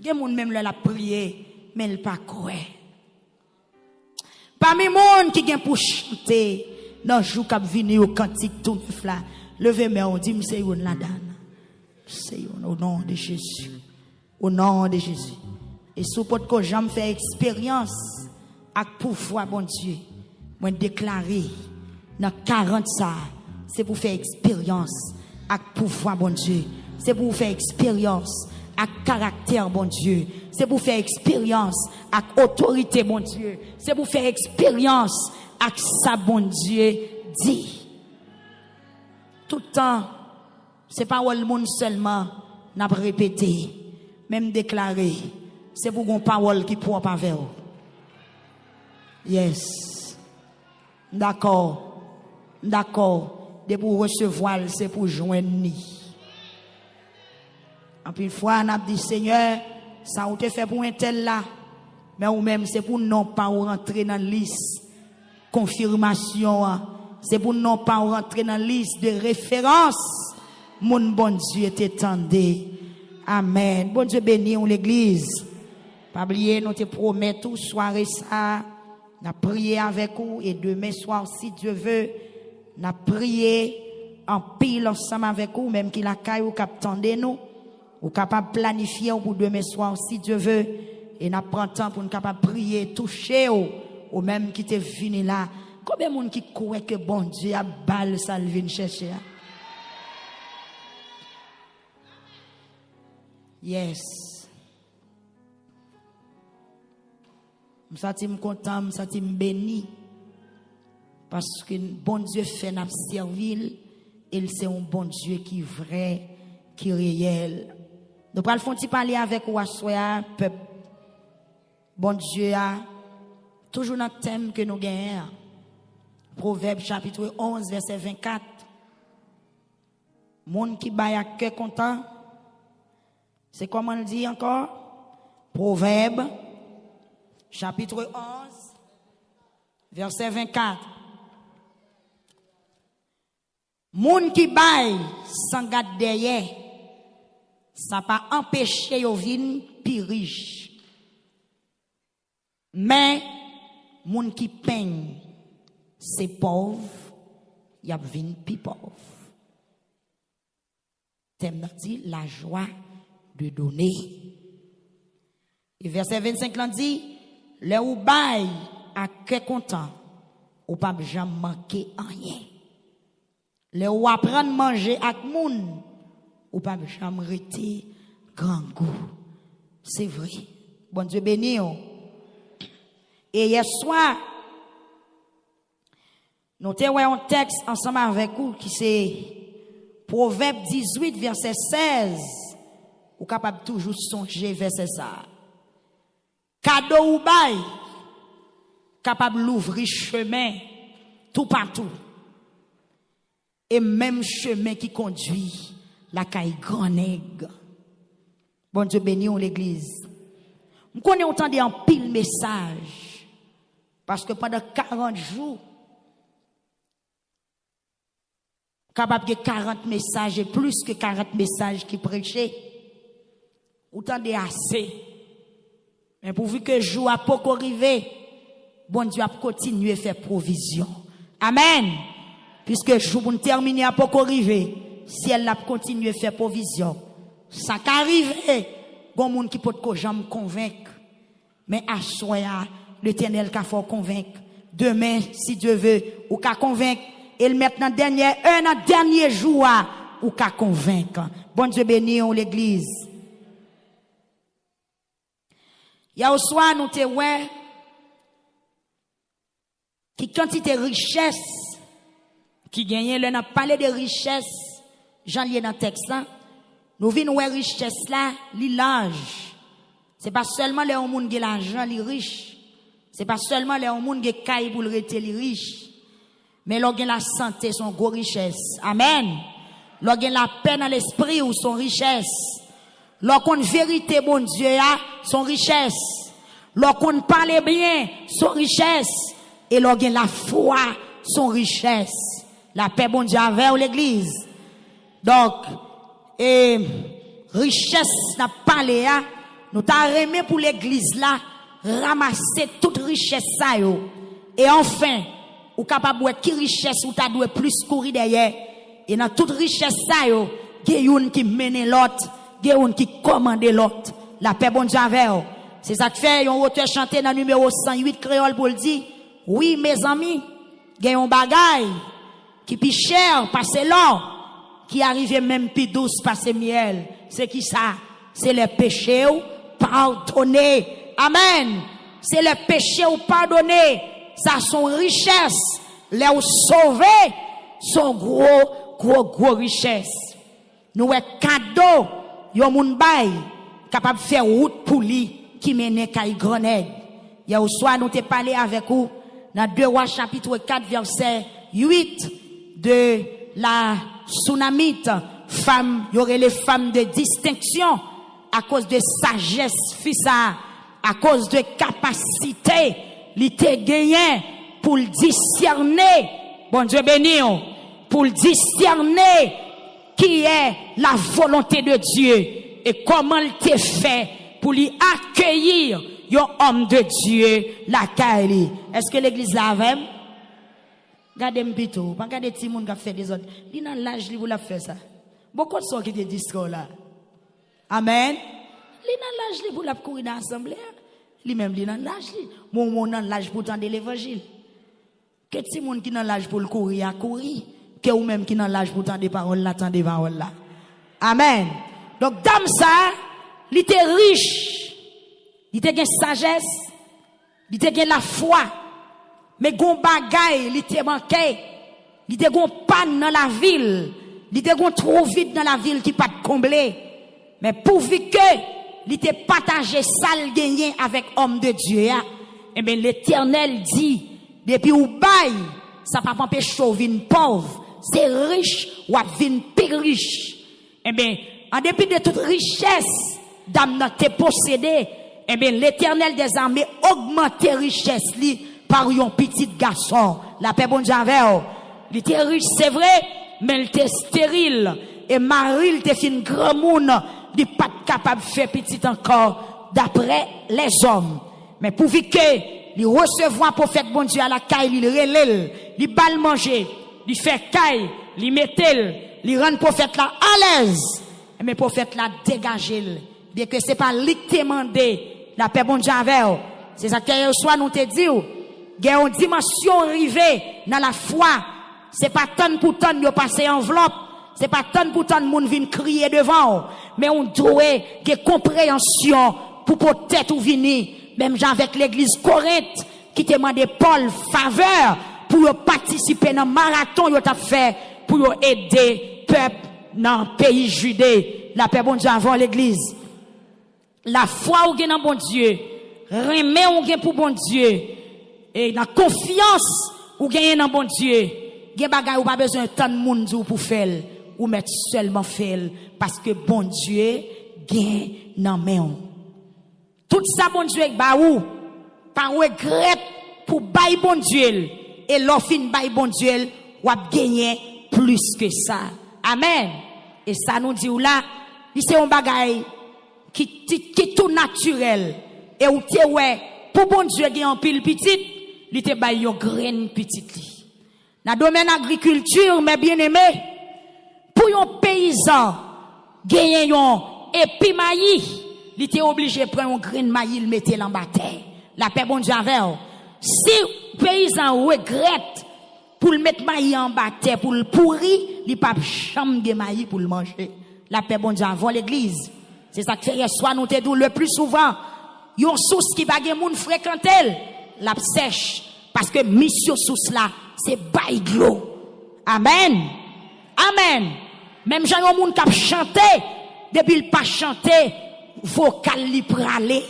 Il y a des gens même la prier, mais ils pas croire. Parmi les gens qui viennent pour chanter, dans le jour qui vient au cantique tout neuf là, levez moi on dit c'est une la donne. C'est au nom de Jésus. Au nom de Jésus. Et sous porte que j'aime faire expérience avec pouvoir bon Dieu, moi déclarer dans 40 ça, c'est pour faire expérience avec pouvoir bon Dieu. C'est pour faire expérience avec caractère, bon Dieu. C'est pour faire expérience avec autorité, bon Dieu. C'est pour faire expérience avec ça, bon Dieu dit. Tout le temps, c'est pas le monde seulement n'a répété, même déclaré. C'est pour une parole qui pourra pas vers vous. Yes. D'accord. D'accord. De pour recevoir, c'est pour joindre ni. En plus, une fois, on a dit, Seigneur, ça a été fait pour un tel là. mais ou même c'est pour non pas rentrer dans liste confirmation, c'est pour non pas rentrer dans liste de référence. Mon bon Dieu t'étendait. Amen. Bon Dieu béni l'église. Pas oublier nous te promet tout soirée ça, n'a prié avec vous et demain soir si Dieu veut, n'a prié en pile ensemble avec vous même qui la caille ou cap tendez nous ou capable planifier pour demain soir si Dieu veut et n'a prend temps pour nous capable prier toucher ou même qui te venu là. Combien de monde qui croit que bon Dieu a balle ça vient chercher? Yes. Je suis content, je suis béni. Parce que bon Dieu fait notre servir. Et c'est un bon Dieu qui est vrai, qui est réel. Nous allons parler avec vous, peuple. Bon Dieu a toujours notre thème que nous gagnons. Proverbe chapitre 11, verset 24. Monde qui baille à cœur content. C'est comment on dit encore? Proverbe chapitre 11, verset 24. Moun qui baille sans garde derrière, ça pas empêcher yo vin pi riche. Mais moun qui peigne, c'est pauvre, y a vin pi pauvre. Thème dit la joie de donner. Et verset 25 là dit, le ou bail à cœur content, ou pas jamais manquer rien. Le ou apprendre manger avec moun, ou pas jamais rester grand goût. C'est vrai. Bon Dieu béni. Et hier soir, nous avons un texte ensemble avec vous qui c'est Proverbe 18, verset 16. Ou capable toujours songer verset ça. Cadeau ou bail, capable d'ouvrir chemin tout partout. Et même chemin qui conduit la caille grand nègre. Bon Dieu béni l'église. Nous connaissons autant en pile message. Parce que pendant 40 jours, capable de 40 messages et plus que 40 messages qui prêchaient. Autant de assez. Mais pourvu que jour a pas arrivé, bon Dieu a continué à faire provision. Amen. Puisque jour pour terminer a pas arrivé, si elle a continué à faire provision. Ça qu'arrive, bon monde qui peut que jamais convaincre. Mais à soya, l'Éternel qu'a faut convaincre. Demain, si Dieu veut, ou qu'a convaincre. Et maintenant un dernier jour, ou qu'a convaincre. Bon Dieu béni l'église. Il y a au soir, nous te ouais, qui quantité de richesse, qui gagne, là, n'a parlé de richesse, j'en lis dans le texte là, nous venons ouais richesse là, l'âge. C'est pas seulement les gens qui ont l'argent, les riches. C'est pas seulement les gens qui ont caille pour le rester les riches. Mais l'on la santé, son gros richesse. Amen. L'on la paix dans l'esprit ou son richesse. Lorsqu'on vérité, bon Dieu, son richesse. Lorsqu'on parle bien, son richesse. Et lorsqu'on la foi, son richesse. La paix, bon Dieu, avec l'église. Donc, richesse, n'a parlé, nous t'a remis pour l'église là, ramasser toute richesse ça, yo. Et enfin, ou capable de qui richesse, ou t'a doué plus courir derrière. Et dans toute richesse ça, yo, il y a une qui mène l'autre. Il y a un qui commande l'autre. La paix bon Dieu avec. C'est ça que fait, on auteur chanté dans le numéro 108 créole pour le dire. Oui, mes amis, il y a un bagay qui plus cher, passer l'or, qui arrive même plus douce, passer miel. C'est qui ça? C'est le péché ou pardonner. Amen. C'est le péché ou pardonner. Ça, son richesse. Les ou sauver, son gros richesse. Nous, cadeau. Yon moun bay capable de faire route pour lui qui mène kay grenade. Hier soir nous te parlé avec vous dans 2 Rois chapitre 4 verset 8 de la Sunamite femme, y aurait les femmes de distinction à cause de sagesse fissa à cause de capacité, il te gagné pour le discerner, bon Dieu béni, pour le discerner qui est la volonté de Dieu et comment il te fait pour lui accueillir un homme de Dieu, la Kaili. Est-ce que l'église là avec? Regardez-moi plutôt, pas regarder tout le monde qui a fait des autres. Il dans l'âge, vous l'a fait ça. Beaucoup de gens qui te disent là. Amen. Il dans l'âge, vous l'a courir dans l'assemblée. Lui-même, il dans l'âge. Mon dans l'âge pour tendre l'évangile. Que tout le monde qui dans l'âge pour le courir à courir. Que ou même qui dans l'âge pour tendre des paroles là, tendre des paroles là. Amen. Donc, dans ça, il était riche. Il était sagesse, il était la foi, mais gon bagay, il était manqué, il était gon panne dans la ville, il était gon trop vite dans la ville qui pas comblé. Mais pourvu que il était partagé sale gagné avec homme de Dieu, eh bien l'Éternel dit, depuis ou bail, ça pas empêcher ou vin pauvre, c'est riche ou vin plus riche. Eh bien, en dépit de toute richesse, dame n'a te possédé. Eh bien, l'Éternel des armées augmente richesse li par un petit garçon. La paix bon Dieu avec. Il était riche, c'est vrai, mais il était stérile. Et Marie, il était fin grand monde, il n'est pas capable de faire petit encore, d'après les hommes. Mais pour que il recevoir prophète bon Dieu à la caille, il relève, il bal manger, il fait caille, il mettait, il rend prophète là à l'aise. Mais prophète là dégagé. Bien que c'est pas lui qui t'a demandé. La paix bon Dieu avec. C'est ça qu'hier soir nous te dit. Il y a une dimension arrivée dans la foi. C'est pas tant pour tant de passer enveloppe. C'est pas tant pour tant de monde vient crier devant. Mais on doit avoir compréhension pour peut-être ou venir. Même avec l'église Corinthe qui te demandé Paul faveur pour participer dans le marathon qu'il a fait pour aider le peuple dans le pays judée. La paix bon Dieu avant l'église. La foi ou gen dans bon Dieu, remet ou gen pour bon Dieu, et la confiance ou gen dans bon Dieu, gen bagay ou pas besoin tant de monde pour faire, ou mettre seulement faire, parce que bon Dieu gen dans main. Tout ça bon Dieu ba ou, par regret pour bay bon Dieu, et l'offin bay bon Dieu, ou a gagner plus que ça. Amen. Et ça nous dit ou là, c'est un bagay qui tout naturel et ou te ouais pour bon Dieu qui en pile petite li te bay yo graine petite li dans domaine agriculture mes bien-aimés pour un paysan gagner yon épi maïs li te obligé prendre un graine maïs le mettre en bas terre la paix bon Dieu avec si paysan regrette pour le mettre maïs en bas terre pour le pourri li pas chambre de maïs pour le manger la paix bon Dieu avant l'église. C'est ça que fait soit nous te dit le plus souvent, yon source qui va gen moun fréquenter, la sèche parce que mission source là, c'est bail de l'eau. Amen. Amen. Même gens yon moun qui chanter, depuis il pas chanter, vocal li pralé.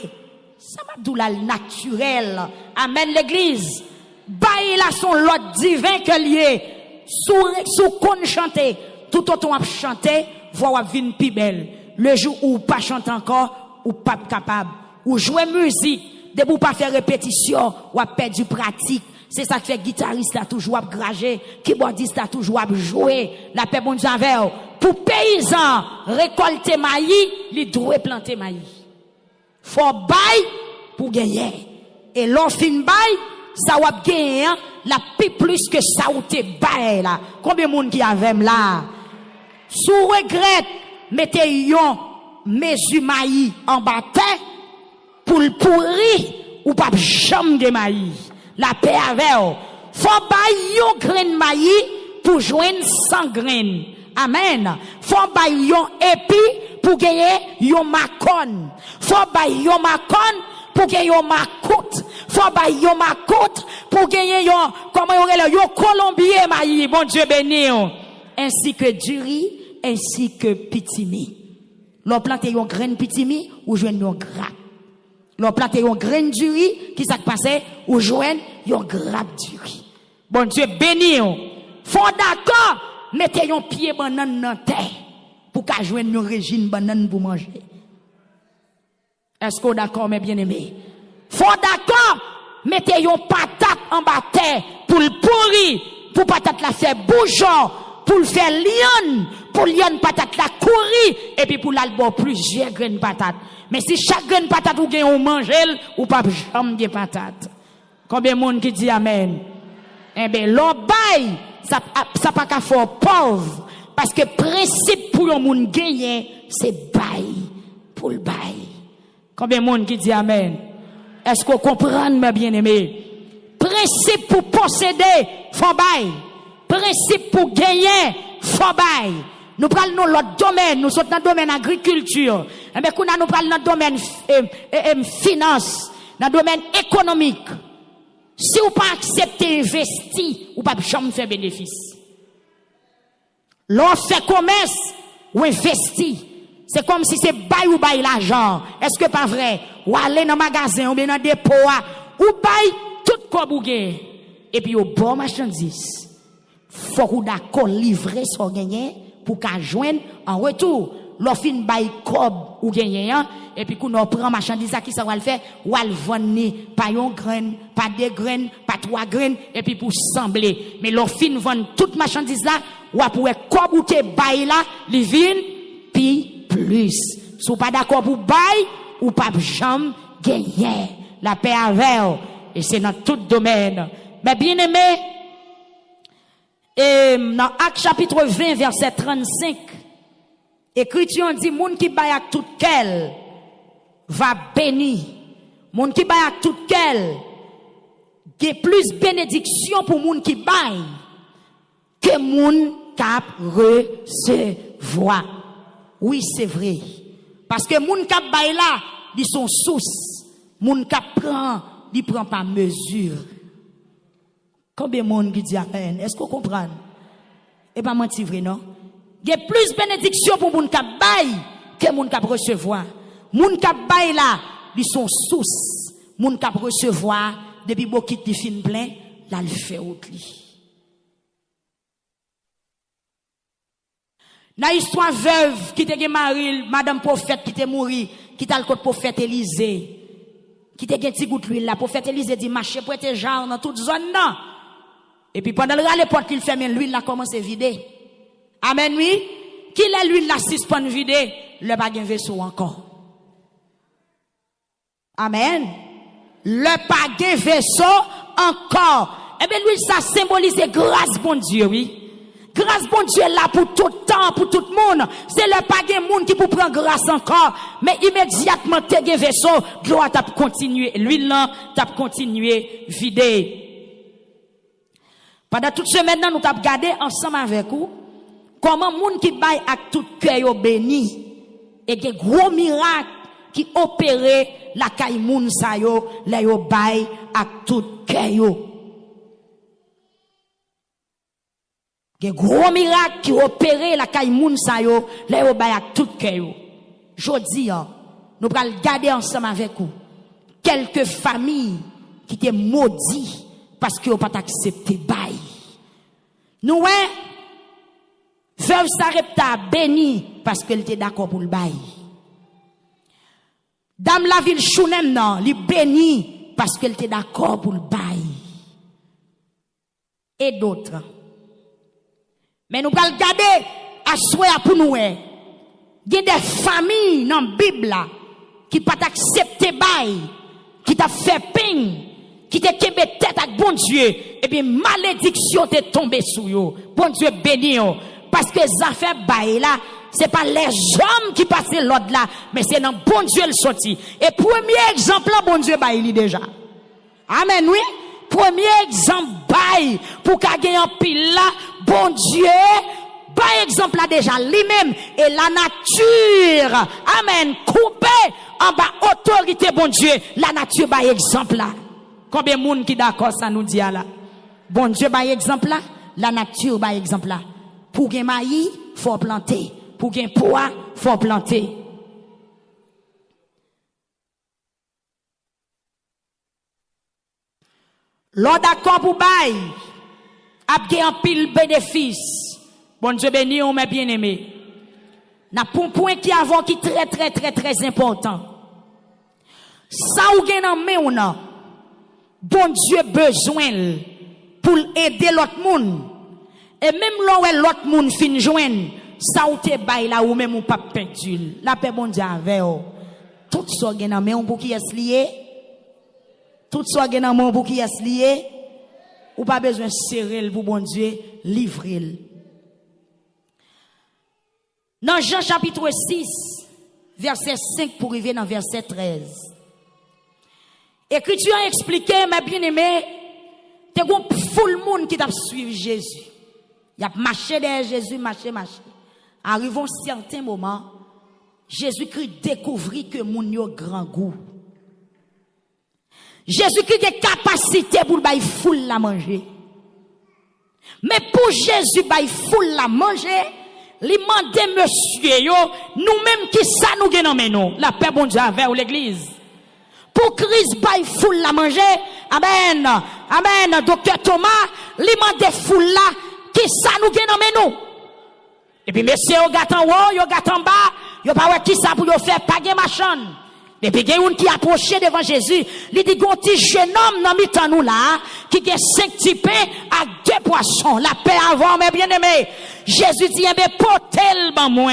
Ça m'a dit la naturel. Amen l'église. Bail là son lot divin que lié. Sous kon chanter, tout autant a chanter, voix vin pi belle. Le jour où pas chanter encore, ou pas capable, ou jouer musique, de pour pas faire répétition, ou perdre du pratique. C'est ça que fait guitariste là toujours à grager, keyboardiste là toujours à jouer, la paix bon Dieu avec. Pour paysan récolter maïs, il doit planter maïs. Faut bail pour gagner. Et l'enfin bail, ça va gagner la plus que ça ou te bail là. Combien de monde qui avait là? Sous regret, mettez yon mesure maïs en bataille pour le pourri ou pas jamais de maïs. La paix avec. Faut bail yon grain maïs pour joindre 100 graines. Amen. Faut bail yon épi pour gagner yon macon. Faut bail yon macon pour gagner yon macoute. Faut bail yon macoute pour gagner yon comment yon colombier maïs. Bon Dieu béni. Ainsi que du riz, ainsi que pitimi. L'on plante yon graine pitimi ou joindre yon grappe. L'on plante yon graine du riz qui s'est passé ou joindre yon grappe du riz. Bon Dieu béni. Faut d'accord mettez yon pied banane dans terre pour qu'a joindre yon régime banane pour manger. Est-ce qu'on d'accord, mes bien-aimés? Faut d'accord, mettez yon patate en bas terre pour le pourri, pour patate la faire bougeon, pour le faire lion, pour lion patate la courir, et puis pour l'albor plusieurs graines patate. Mais si chaque graine patate ou gagne ou mange, ou pas jamais de patate. Combien de monde qui dit amen? Eh bien, l'on bail, ça pas qu'à faire pauvre. Parce que principe pour un monde gagner, c'est bail pour le bail. Combien de monde qui dit amen? Est-ce qu'on comprend, mes bien-aimés? Principe pour posséder, faut bail. Principe pour gagner, faut bail. Nous prenons l'autre domaine, nous sommes dans le domaine agriculture. Mais quand nous prenons dans le domaine finance, dans le domaine économique. Si vous pas accepter investir, vous pas jamais faire bénéfice. L'on fait commerce ou investir. C'est comme si c'est bail ou bail l'argent. Est-ce que pas vrai? Ou aller dans le magasin ou bien dans le dépôt, ou bail tout comme vous gagnez. Et puis au bon marchandise. Faut que vous d'accord livrer son gagné pour qu'à joindre en retour. L'offre bail cob ou gagné, et puis qu'on prend marchandise qui ça va le faire, ou al vendre pas une graine, pas deux graines, pas trois graines, et puis pour sembler. Mais l'offre vend toute marchandise là, ou pour cob ou te bail là, li vin puis plus. Si vous pas d'accord pour bail ou pas jamais gagner la paix avec, et c'est dans tout domaine. Mais bien aimé, et dans Actes chapitre 20 verset 35, Écriture dit, moun qui baille à tout quel va béni. Moun qui baille à tout quel, il y a plus bénédiction pour moun qui baille que moun cap recevoir. Oui, c'est vrai. Parce que moun cap baille là, ils sont source. Moun cap prend, il prend pas mesure. Combien de monde qui dit amen? Est-ce qu'on comprend? Et pas mentir vrai, non? Il y a plus bénédiction pour moun k'ap bail que moun k'ap recevoir. Moun k'ap bail là, ils sont sous. Moun k'ap recevoir, depuis beaucoup de fin plein, là le fait autre li. Dans l'histoire veuve qui te mari, madame prophète qui te mouri, qui t'a le côté prophète Élisée, qui te gen ti gout l'huile là, prophète Élisée dit marcher pour être genre dans toute zone non. Et puis pendant le râle porte qu'il ferme l'huile là commence à vider. Amen, oui. Qui l'a l'huile la suspend vidé, le pas gen vaisseau encore. Amen. Le pas gen vaisseau encore. Eh bien, l'huile ça symbolise grâce bon Dieu, oui. Grâce bon Dieu là pour tout temps, pour tout le monde. C'est le pas gen monde qui pour prendre grâce encore. Mais immédiatement, te gen vaisseau, gloire t'a continuer, l'huile là t'a continuer vider. Pendant toute semaine, nous t'a regardé ensemble avec vous. Comment moun qui baille avec tout cœur yo béni et des gros miracles qui opéré la caille moun sa yo la yo baille avec tout cœur yo. Des gros miracles qui opéré la caille moun sa yo la yo baille avec tout cœur yo. Jodi nous pral regarder ensemble avec vous quelques familles qui étaient maudites parce qu'ils n'ont pas accepté baille. Nous veuve Sarepta béni parce qu'elle était d'accord pour le bail. Dame la ville Chounem non, li béni parce qu'elle était d'accord pour le bail. Et d'autres. Mais nous allons regarder à souhait pour nous. Il y a des familles dans la Bible qui pas accepté bail, qui t'a fait ping, qui t'a kébé tête avec bon Dieu, et bien malédiction t'est tombée sur eux. Bon Dieu béni eux. Parce que ça fait bail là, c'est pas les hommes qui passent l'ordre là, mais c'est dans bon Dieu le sorti. Et premier exemple là, bon Dieu bail déjà. Amen, oui. Premier exemple bail pour qu'a gagné en pile là, bon Dieu, bail exemple là déjà lui-même et la nature. Amen. Coupé en bas autorité bon Dieu, la nature bail exemple là. Combien de monde qui d'accord ça nous dit là? Bon Dieu bail exemple là, la nature bail exemple là. Pour gen maïs, faut planter. Pour gen pois, faut planter. L'on d'accord pour bail, ap gen en pile bénéfice. Bon Dieu béni, on m'a bien aimé. N'a pour point qui avant qui très important. Ça ou gen nan men ou nan. Bon Dieu besoin pour aider l'autre monde. Et même là où l'autre monde fin joindre, ça ou te bay là ou même ou pas perdu. La paix bon Dieu avec ou. Tout ça gen nan men pour qui est lié. Tout ça gen nan men pour qui est lié. Ou pas besoin serrer pour bon Dieu livrer. Dans Jean chapitre 6, verset 5 pour arriver dans verset 13. Écriture a expliqué, mes bien-aimés, t'es gon full monde qui t'a suivi Jésus. Il a marché derrière Jésus, marché. Arrivons certains moments, Jésus-Christ découvrit que moun yo grand goût. Jésus-Christ a capacité pour bailler foule la manger. Mais pour Jésus bailler foule la manger, li mande monsieur yo, nous-mêmes qui ça nous gen nan nous, la paix bon Dieu avec l'église. Pour Christ baille foule la manger, amen, amen, docteur Thomas, li mande foule la, qui ça nous gen nan nous. Et puis monsieur yo gatan haut, yo gatan bas, yo pa wè qui ça pour yo faire pa gen machan. Depuis qu'il y a un qui approché devant Jésus, il dit gon ti jeune homme dans mi-temps nous là, qui a 5 petits pains à 2 poissons, la paix avant mes bien-aimés. Jésus dit, eh bien, portez-le ban moi.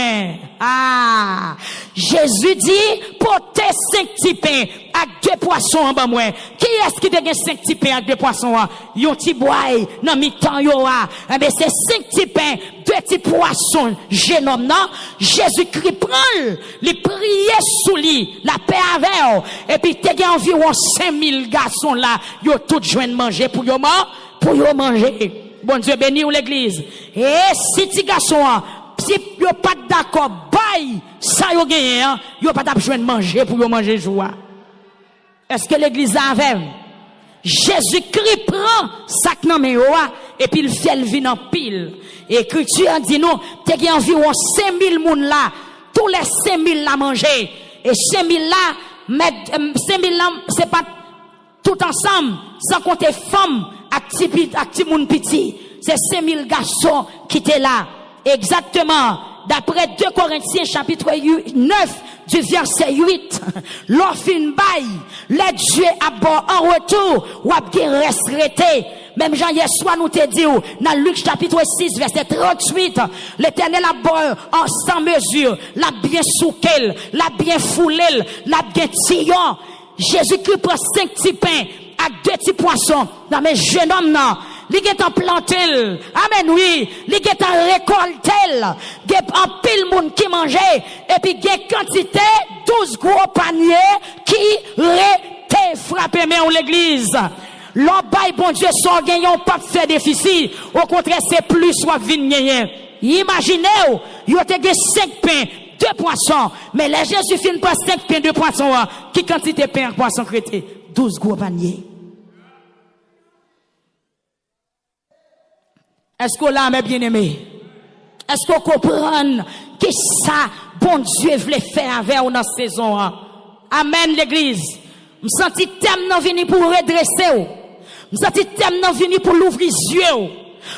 Ah. Jésus dit, portez 5 petits pains à 2 poissons en ban moi. Qui est-ce qui a 5 petits pains à 2 poissons? Yon ti boy, dans mi-temps yo a. Eh bien, c'est 5 petits pains, 2 petits poissons, jeune homme, non? Jésus-Christ prend, il priait sous lui, la paix avec, et puis, t'es environ 5000 garçons là, yo tout joint manger pour yo manger. Bon Dieu béni ou l'église. Et si ti garçon, si yo pas d'accord, bye, ça yo gagné, yo pas t'a joindre manger pour yo manger joie. Est-ce que l'église a avec? Jésus-Christ prend sac nan men yo et puis il fait le vin en pile. Écriture dit nous, t'es environ 5000 moun là, tous les 5000 la manger. Et 5000 là, 5000 là, c'est pas tout ensemble, sans compter femmes, acti moun petit. C'est 5000 garçons qui étaient là. Exactement. D'après 2 Corinthiens chapitre 9 du verset 8. L'orphin baille, les dieux à bord en retour, ou à reste resté. Même Jean hier soir nous te dit, dans Luc chapitre 6 verset 38, l'Éternel a bord en sans mesure, l'a bien souquel, l'a bien foulé, l'a bien tillon. Jésus-Christ prend 5 petits pains à 2 petits poissons. Dans mes jeunes hommes, non. Li get en plantel. Amen, oui. Li get en récoltel. Get en pile moun qui mangeait. Et puis, get quantité 12 gros paniers qui rete frappé mais en l'église. L'on bail, bon Dieu, son gagnant pas fait déficit. Au contraire, c'est plus soit vin gagné. Imaginez, yo te get 5 pains, 2 poissons. Mais les Jésus fin pas 5 pains, 2 poissons. Qui quantité pain, poisson crété? 12 gros paniers. Est-ce que là, mes bien-aimés, est-ce qu'on comprend que ça, bon Dieu voulait faire avec nous dans cette saison? Amen, l'église. Je sens que thème non venu pour redresser. Je sens que thème non venu pour l'ouvrir les yeux.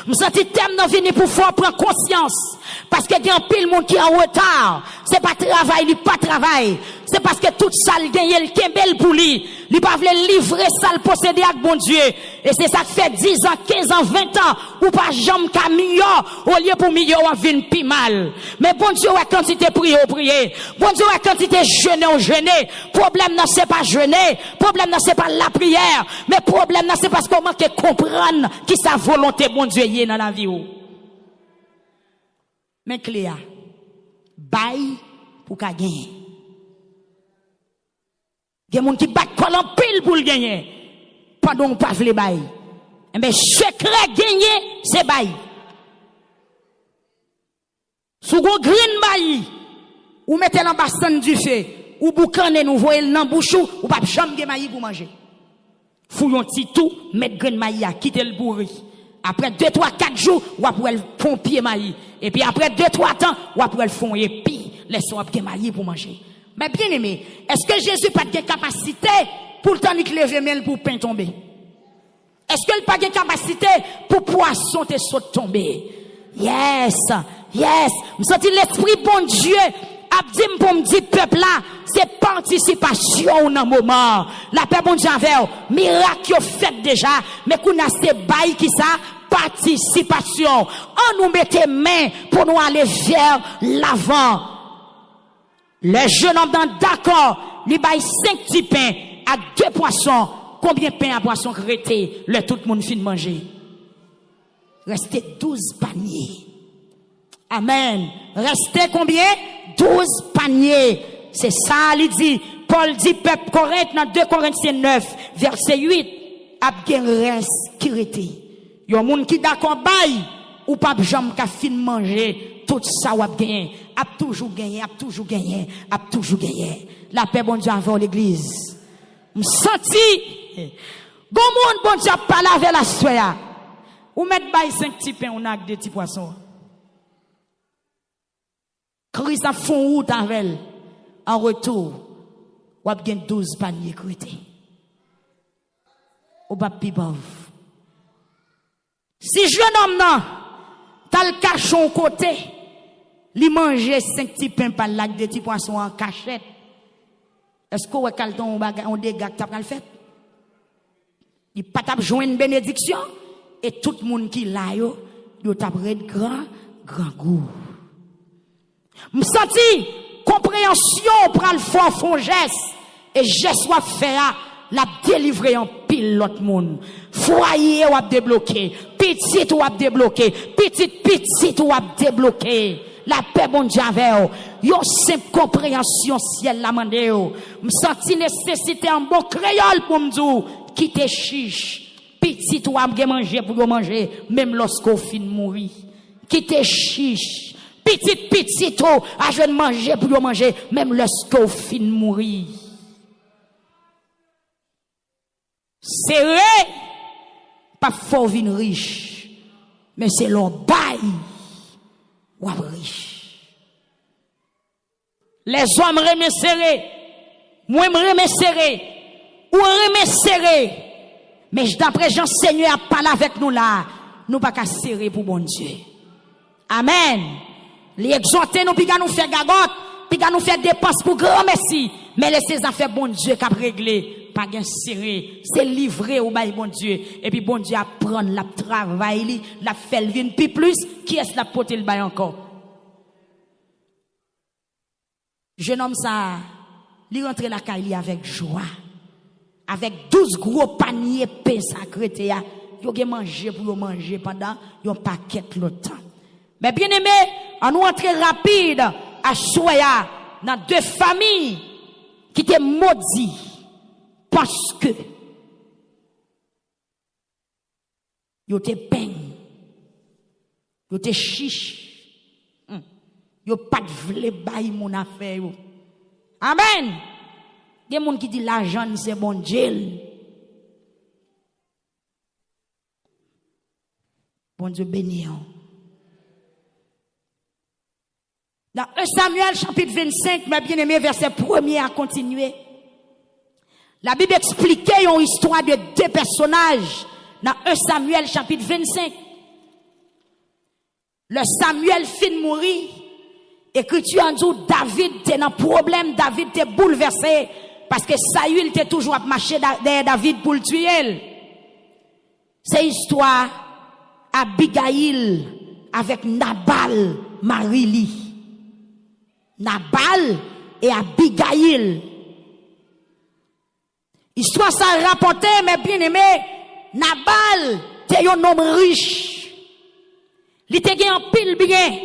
Je sens que thème non venu pour faire prendre conscience. Parce que il y a un pile monde qui est en retard. C'est pas travail, il pas travail. C'est parce que tout ça, il gagne le kembel pour lui. Il pas veut livrer ça, le posséder avec bon Dieu. Et c'est ça qui fait 10 ans, 15 ans, 20 ans, ou pas jamais qu'à million, au lieu pour million, on vient plus mal. Mais bon Dieu, ouais, quantité prier, prier. Bon Dieu, ouais, quantité jeûner, jeûner. Problème, non, c'est pas jeûner. Problème, non, c'est pas la prière. Mais problème, non, c'est parce qu'on manque de comprendre qui sa volonté, bon Dieu, y est dans la vie. Mais Cléa, bail pour qu'à gagner. Il y a des gens qui battent quoi en pile pour le gagner. Pardon, pas vle bail. Mais secret gagner, c'est bail. Sous go green bail, ou mettez dans bassin du feu, ou boucané nous voyez dans bouche ou pas jamais gagner maï pour manger. Fouillon ti tout, mettre green maï à quitter le bourri. Après 2, 3, 4 jours, ou après le pompier maï. Et puis après 2, 3 temps, ou après le fond et puis laissons après maï pour manger. Mais bien aimé, est-ce que Jésus n'a pas de capacité pour le temps de lever mais pour pain tomber? Est-ce qu'il n'a pas de capacité pour poisson te saute tomber? Yes, yes. Je sens l'esprit bon Dieu Abdim pour me dire peuple là, c'est participation dans moment. La paix bon Dieu avec miracle fait déjà, mais qu'on a ces bail qui ça participation. On nous mette main pour nous aller vers l'avant. Les jeunes hommes d'accord, lui bail 5 petits pains à 2 poissons. Combien de pains à poisson crété, le tout le monde fin manger? Restez 12 paniers. Amen. Restez combien? 12 paniers. C'est ça, il dit. Paul dit, peuple Corinthe, dans 2 Corinthiens 9, verset 8, a bien reste qui rete. Yon moun qui d'accord bail, ou pas jamais ka fin manger, tout ça ou a gagné. A toujours gagné, a toujours gagné, a toujours gagné. La paix, bon Dieu, avant l'église. M'senti, bon moun, bon Dieu, pas laver la soya. Ou mettre bail 5 petits pains, on a 2 petits poissons. Christ a fond route avec elle. En retour, ou a bien 12 paniers crétés. Ou pas pibov. Si jeune homme non, t'as le cachon côté, li manger 5 petits pains par là, 2 petits poissons en cachette. Est-ce qu'on va calton on dégâts t'as le fait? Il pas t'a joindre une bénédiction et tout le monde qui là yo t'a prendre grand goût. Me senti compréhension pour le fond geste et geste soit faire la délivrer en pile l'autre monde. Foyer ou a débloqué, petit ou a débloqué, petit ou a débloqué. La paix bon Dieu avec yo simple compréhension ciel la mande yo. Me senti nécessité en bon créole pour me dire quitter chiche. Petit ou a manger pour manger même lorsqu'on fin mourir. Quitter chiche. Petit ou a jeune manger pour manger même lorsqu'on fin mourir. C'est vrai, pas fort vin riche, mais c'est l'on bail ou riche. Les hommes remet serré, moi remet serré, ou remet serré, mais d'après Jean Seigneur a parlé avec nous là, nous pas qu'à serrer pour bon Dieu. Amen. Les exhorter nous, puis nous faire gagotte, puis nous faire dépenses pour grand merci, mais laissez affaires bon Dieu qu'a réglé. Pas gain serré, c'est livré au bail bon Dieu et puis bon Dieu apprend la travail la fait vinn puis plus qui est la porter le bail encore. Jeune homme ça il rentre la caille avec joie avec 12 gros paniers pain sacré ya yo gen manger pour manger pendant un paquet le temps. Mais bien aimé, on nous entrer rapide à Soya dans 2 familles qui étaient maudites. Parce que yo te peigne, yo te chiche, yo pas de vle bay mon affaire yo. Amen. Gen moun qui dit l'argent c'est bon Dieu. Bon Dieu béni. Dans 1 Samuel chapitre 25, mes bien-aimés, verset 1er à continuer. La Bible expliquait une histoire de 2 personnages dans 1 Samuel chapitre 25. Le Samuel fin mourir. Écriture en dit David était dans problème, David était bouleversé parce que Saül était toujours à marcher derrière David pour le tuer. C'est histoire Abigail avec Nabal, Marili. Nabal et Abigail. Histoire ça rapporté, mais bien aimé, Nabal, c'est un homme riche. Il était en pile bien.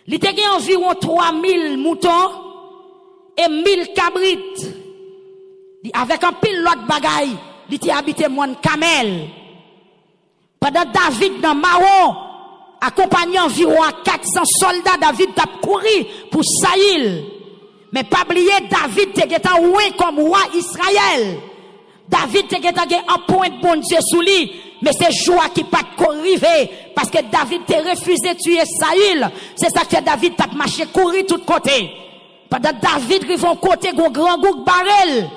Il était environ 3000 moutons et 1000 cabrites. Avec un pile l'autre bagaille, il était habité mon camel. Pendant David dans Maron, accompagné environ 400 soldats, David a couru pour Saïl. Mais pas oublier, David était oué comme roi Israël. David était un point de bon Dieu sous lui. Mais c'est joie qui pas arrivé parce que David t'a refusé de tuer Saül. C'est ça que David t'a marché courir tout côté. Pendant David rive en côté un grand goût barrel.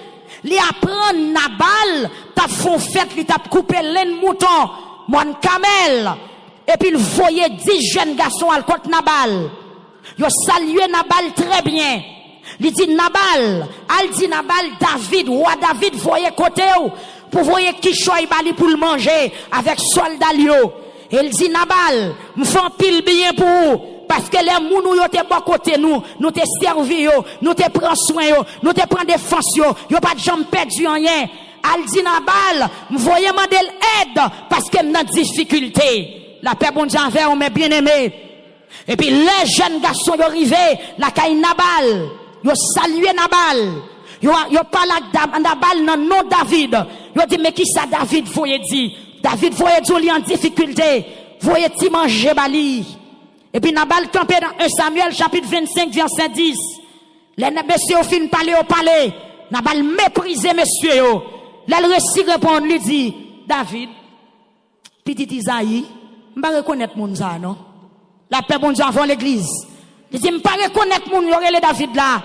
Li apprend Nabal, t'a font fête, li t'a coupé l'un mouton, mon camel. Et puis il voyait 10 jeunes garçons à côté Nabal. Yo salué Nabal très bien. Il dit Nabal, David, roi David, voyez côté ou, pour voyez qui choy bali pour le manger avec soldat lio. Et il dit Nabal, m'font pile bien pour vous, parce que les mounou yo te bon côté nous te servi yo, nous te prend soin yo, nous te prend défense yo pas de jambe perdu rien. Al dit Nabal, m'voyez mandel aide, parce que m'nan difficulté. La paix bon Dieu envers mes bien-aimés. Et puis les jeunes garçons yo arrivé, la caille Nabal, yo salué Nabal. Yo parlé à Nabal dans nom David. Yo dit mais qui ça David voyez dit? David voyez dit en difficulté. Voyez ti manger bali. Et puis Nabal campé dans 1 Samuel chapitre 25 verset 10. Les messieurs fin parler au palais. Nabal méprisé messieurs yo. Là le récit répond lui dit David petit Isaïe, m'pa reconnaître moun ça non. La paix bon Dieu avant l'église. Il dit m'pa reconnaître moun yo relé David là.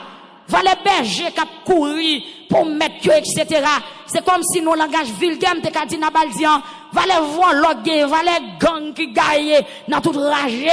Va les bergers qui courir pour mettre yo etc. C'est comme si nous langage vulgaire te ka dit Nabal dit va les voir loguer, va les gang qui gagne dans toute rage.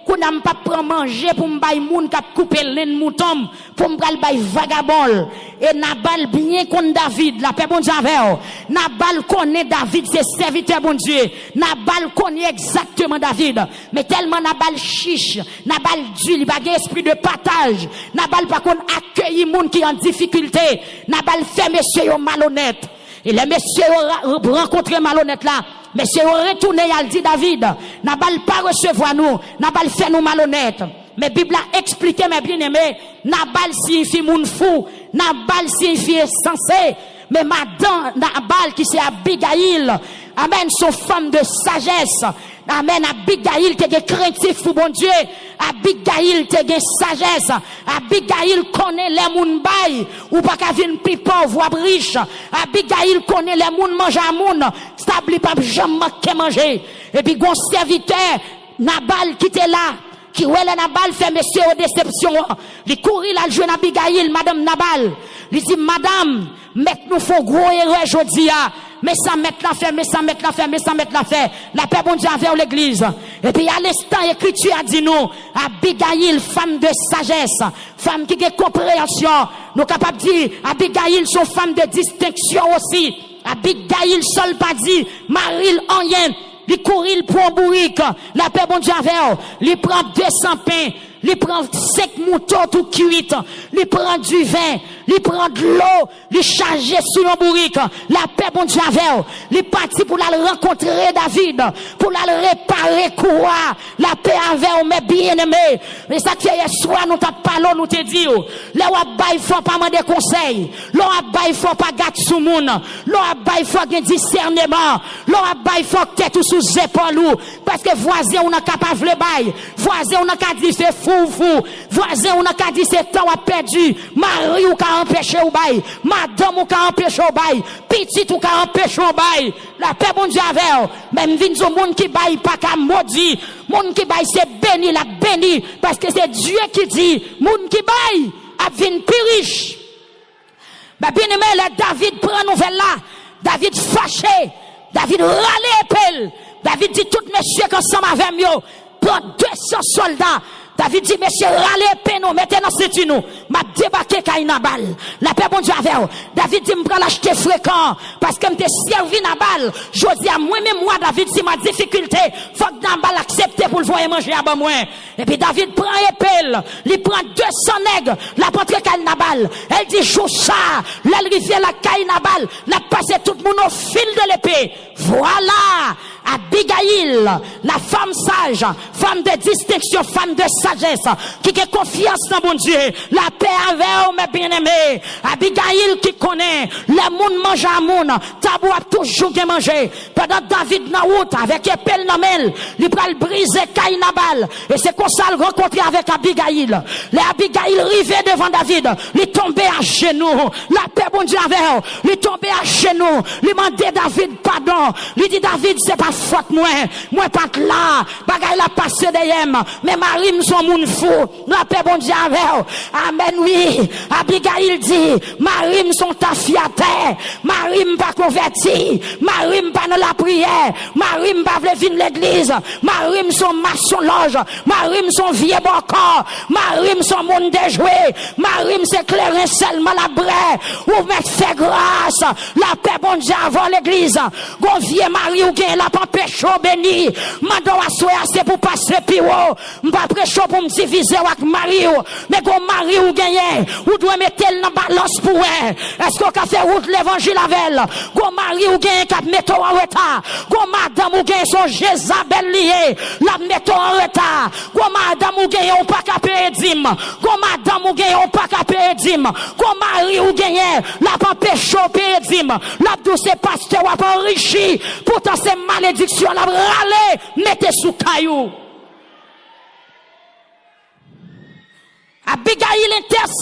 Qu'on n'a pas prendre manger pour m'bay moun qui couper laine mouton pour m'bral bay vagabond. Et Nabal bien connaît David, la paix bon Dieu avec. Nabal connaît David, c'est serviteur bon Dieu. Nabal connaît exactement David, mais tellement Nabal chiche, Nabal dû, il pas esprit de partage. Nabal pas qu'on accueillir moun qui en difficulté. Nabal fait monsieur yo malhonnête. Et les messieurs rencontré malhonnête là. Messieurs retourné, il dit David, Nabal pas recevoir nous, Nabal fait nous malhonnête. Mais Bible a expliqué, mes bien-aimés, Nabal signifie moun fou, Nabal signifie insensé. Mais madame Nabal qui c'est Abigail, amen, son femme de sagesse. Amen, Abigail te gen craintif pour bon Dieu. Abigail te gen sagesse. Abigail connaît les moun bay. Ou pas ka vin plus pauvre ou riche. Abigail connaît les moun mange à moun. Stabli pas jamais manquer manger. Et puis gon serviteur Nabal qui était là. Qui ouais Nabal fait monsieur aux déceptions. Il courir là jeune Abigail, madame Nabal. Il dit madame, nous faut gros erreur aujourd'hui. Mais ça met la fait, mais ça met la fait, mais ça met la fait. La paix bon Dieu vers l'église. Et puis à l'instant, l'écriture a dit nous, Abigail, femme de sagesse, femme qui a compréhension. Nous capables de dire, Abigail, sont femme de distinction aussi. Abigail, seul pas dit, Maril en yen, il courir pour un bourrique. La paix bon Dieu vers, il prend 200 pains. Il prend 5 moutons tout cuites, il prend du vin, il prend de l'eau, il charge sur un bourrique. La paix bon Dieu avec, il parti pour la rencontrer David, pour la réparer quoi. La paix avec mes bien-aimés. Mais ça qui est soir nous t'a parlé, nous te dit, là il faut pas demander conseil, là il faut pas gâter sous moun, là il faut gagner discernement, là il faut tête sous épaule, parce que voisin on a capable de bail, voisin on a qu'à dire c'est fou. Voisin, on a qu'à dire c'est temps à perdu. Mari ou qu'à empêcher au bail. Madame ou qu'à empêcher au bail. Petit ou qu'à empêcher au bail. La paix bon Dieu avec. Même vin au monde qui baille pas qu'à maudit. Monde qui baille c'est béni, la béni. Parce que c'est Dieu qui dit, monde qui baille a vin plus riche. Ben bien aimé, David prend nouvelle là. David fâché. David râle épelle. David dit tout messieurs ensemble avec moi. Prends 200 soldats. David dit, monsieur, râlez, péno, mettez dans cette nous. M'a débarqué Kaï Nabal. La paix, bon Dieu, avec. David dit, m'prend l'acheter fréquent. Parce que m'te servi Nabal. Je dis à moi-même, moi, David, si ma difficulté, faut que Nabal accepte pour le voir manger à bon moins. Et puis David prend épelle. Il prend 200 nègres. La porte Kaï Nabal. Elle dit, Joucha. L'elle rivière la Kaï Nabal. La passe tout le monde au fil de l'épée. Voilà. Abigail, la femme sage, femme de distinction, femme de sagesse, qui a confiance dans mon Dieu, la paix avec mes bien-aimés. Abigail qui connaît, le monde mange à moun, tabou a toujours bien mangé. Pendant David na route, avec épelle dans mel, il va le briser Kaï Nabal. Et c'est comme ça le rencontrer avec Abigail. Les Abigail rivé devant David, il tombé à genoux. La paix bon Dieu avec, il tombé à genoux, il demandé David pardon. lui dit David, c'est pas faute moi pas là, bagay la passe derrière, mais Marie son moun fou, la paix bon Dieu avec. Amen, oui. Abigail dit, Marie son tafiateur, Marie pas converti, Marie pas dans la prière, Marie pas vle vin l'église, Marie son maçon loge, Marie son vieux bocor, Marie son monde déjoué, Marie c'est clairin seulement la braie, ou mettre fait grâce, la paix bon Dieu avant l'église, gon vieux Marie ou gen la pas pécho béni, mando assoya c'est pour passer piro, m'pas pécho pour me diviser avec Marie, mais gon Marie ou gagné, ou doit mettre dans balance pour elle, est-ce qu'on a fait route l'évangile avec elle, gon Marie ou gagné cap mettre en retard, gon madame ou gagné son Jézabel lié, la mettre en retard, gon madame ou gagné on pas capé dim, gon madame ou gagné on pas capé dim, gon Marie ou gagné la pas pécho pédim, la douce pasteur ou pas enrichi, pourtant c'est malédiction la râler, mettez sous caillou. Abigail intercède.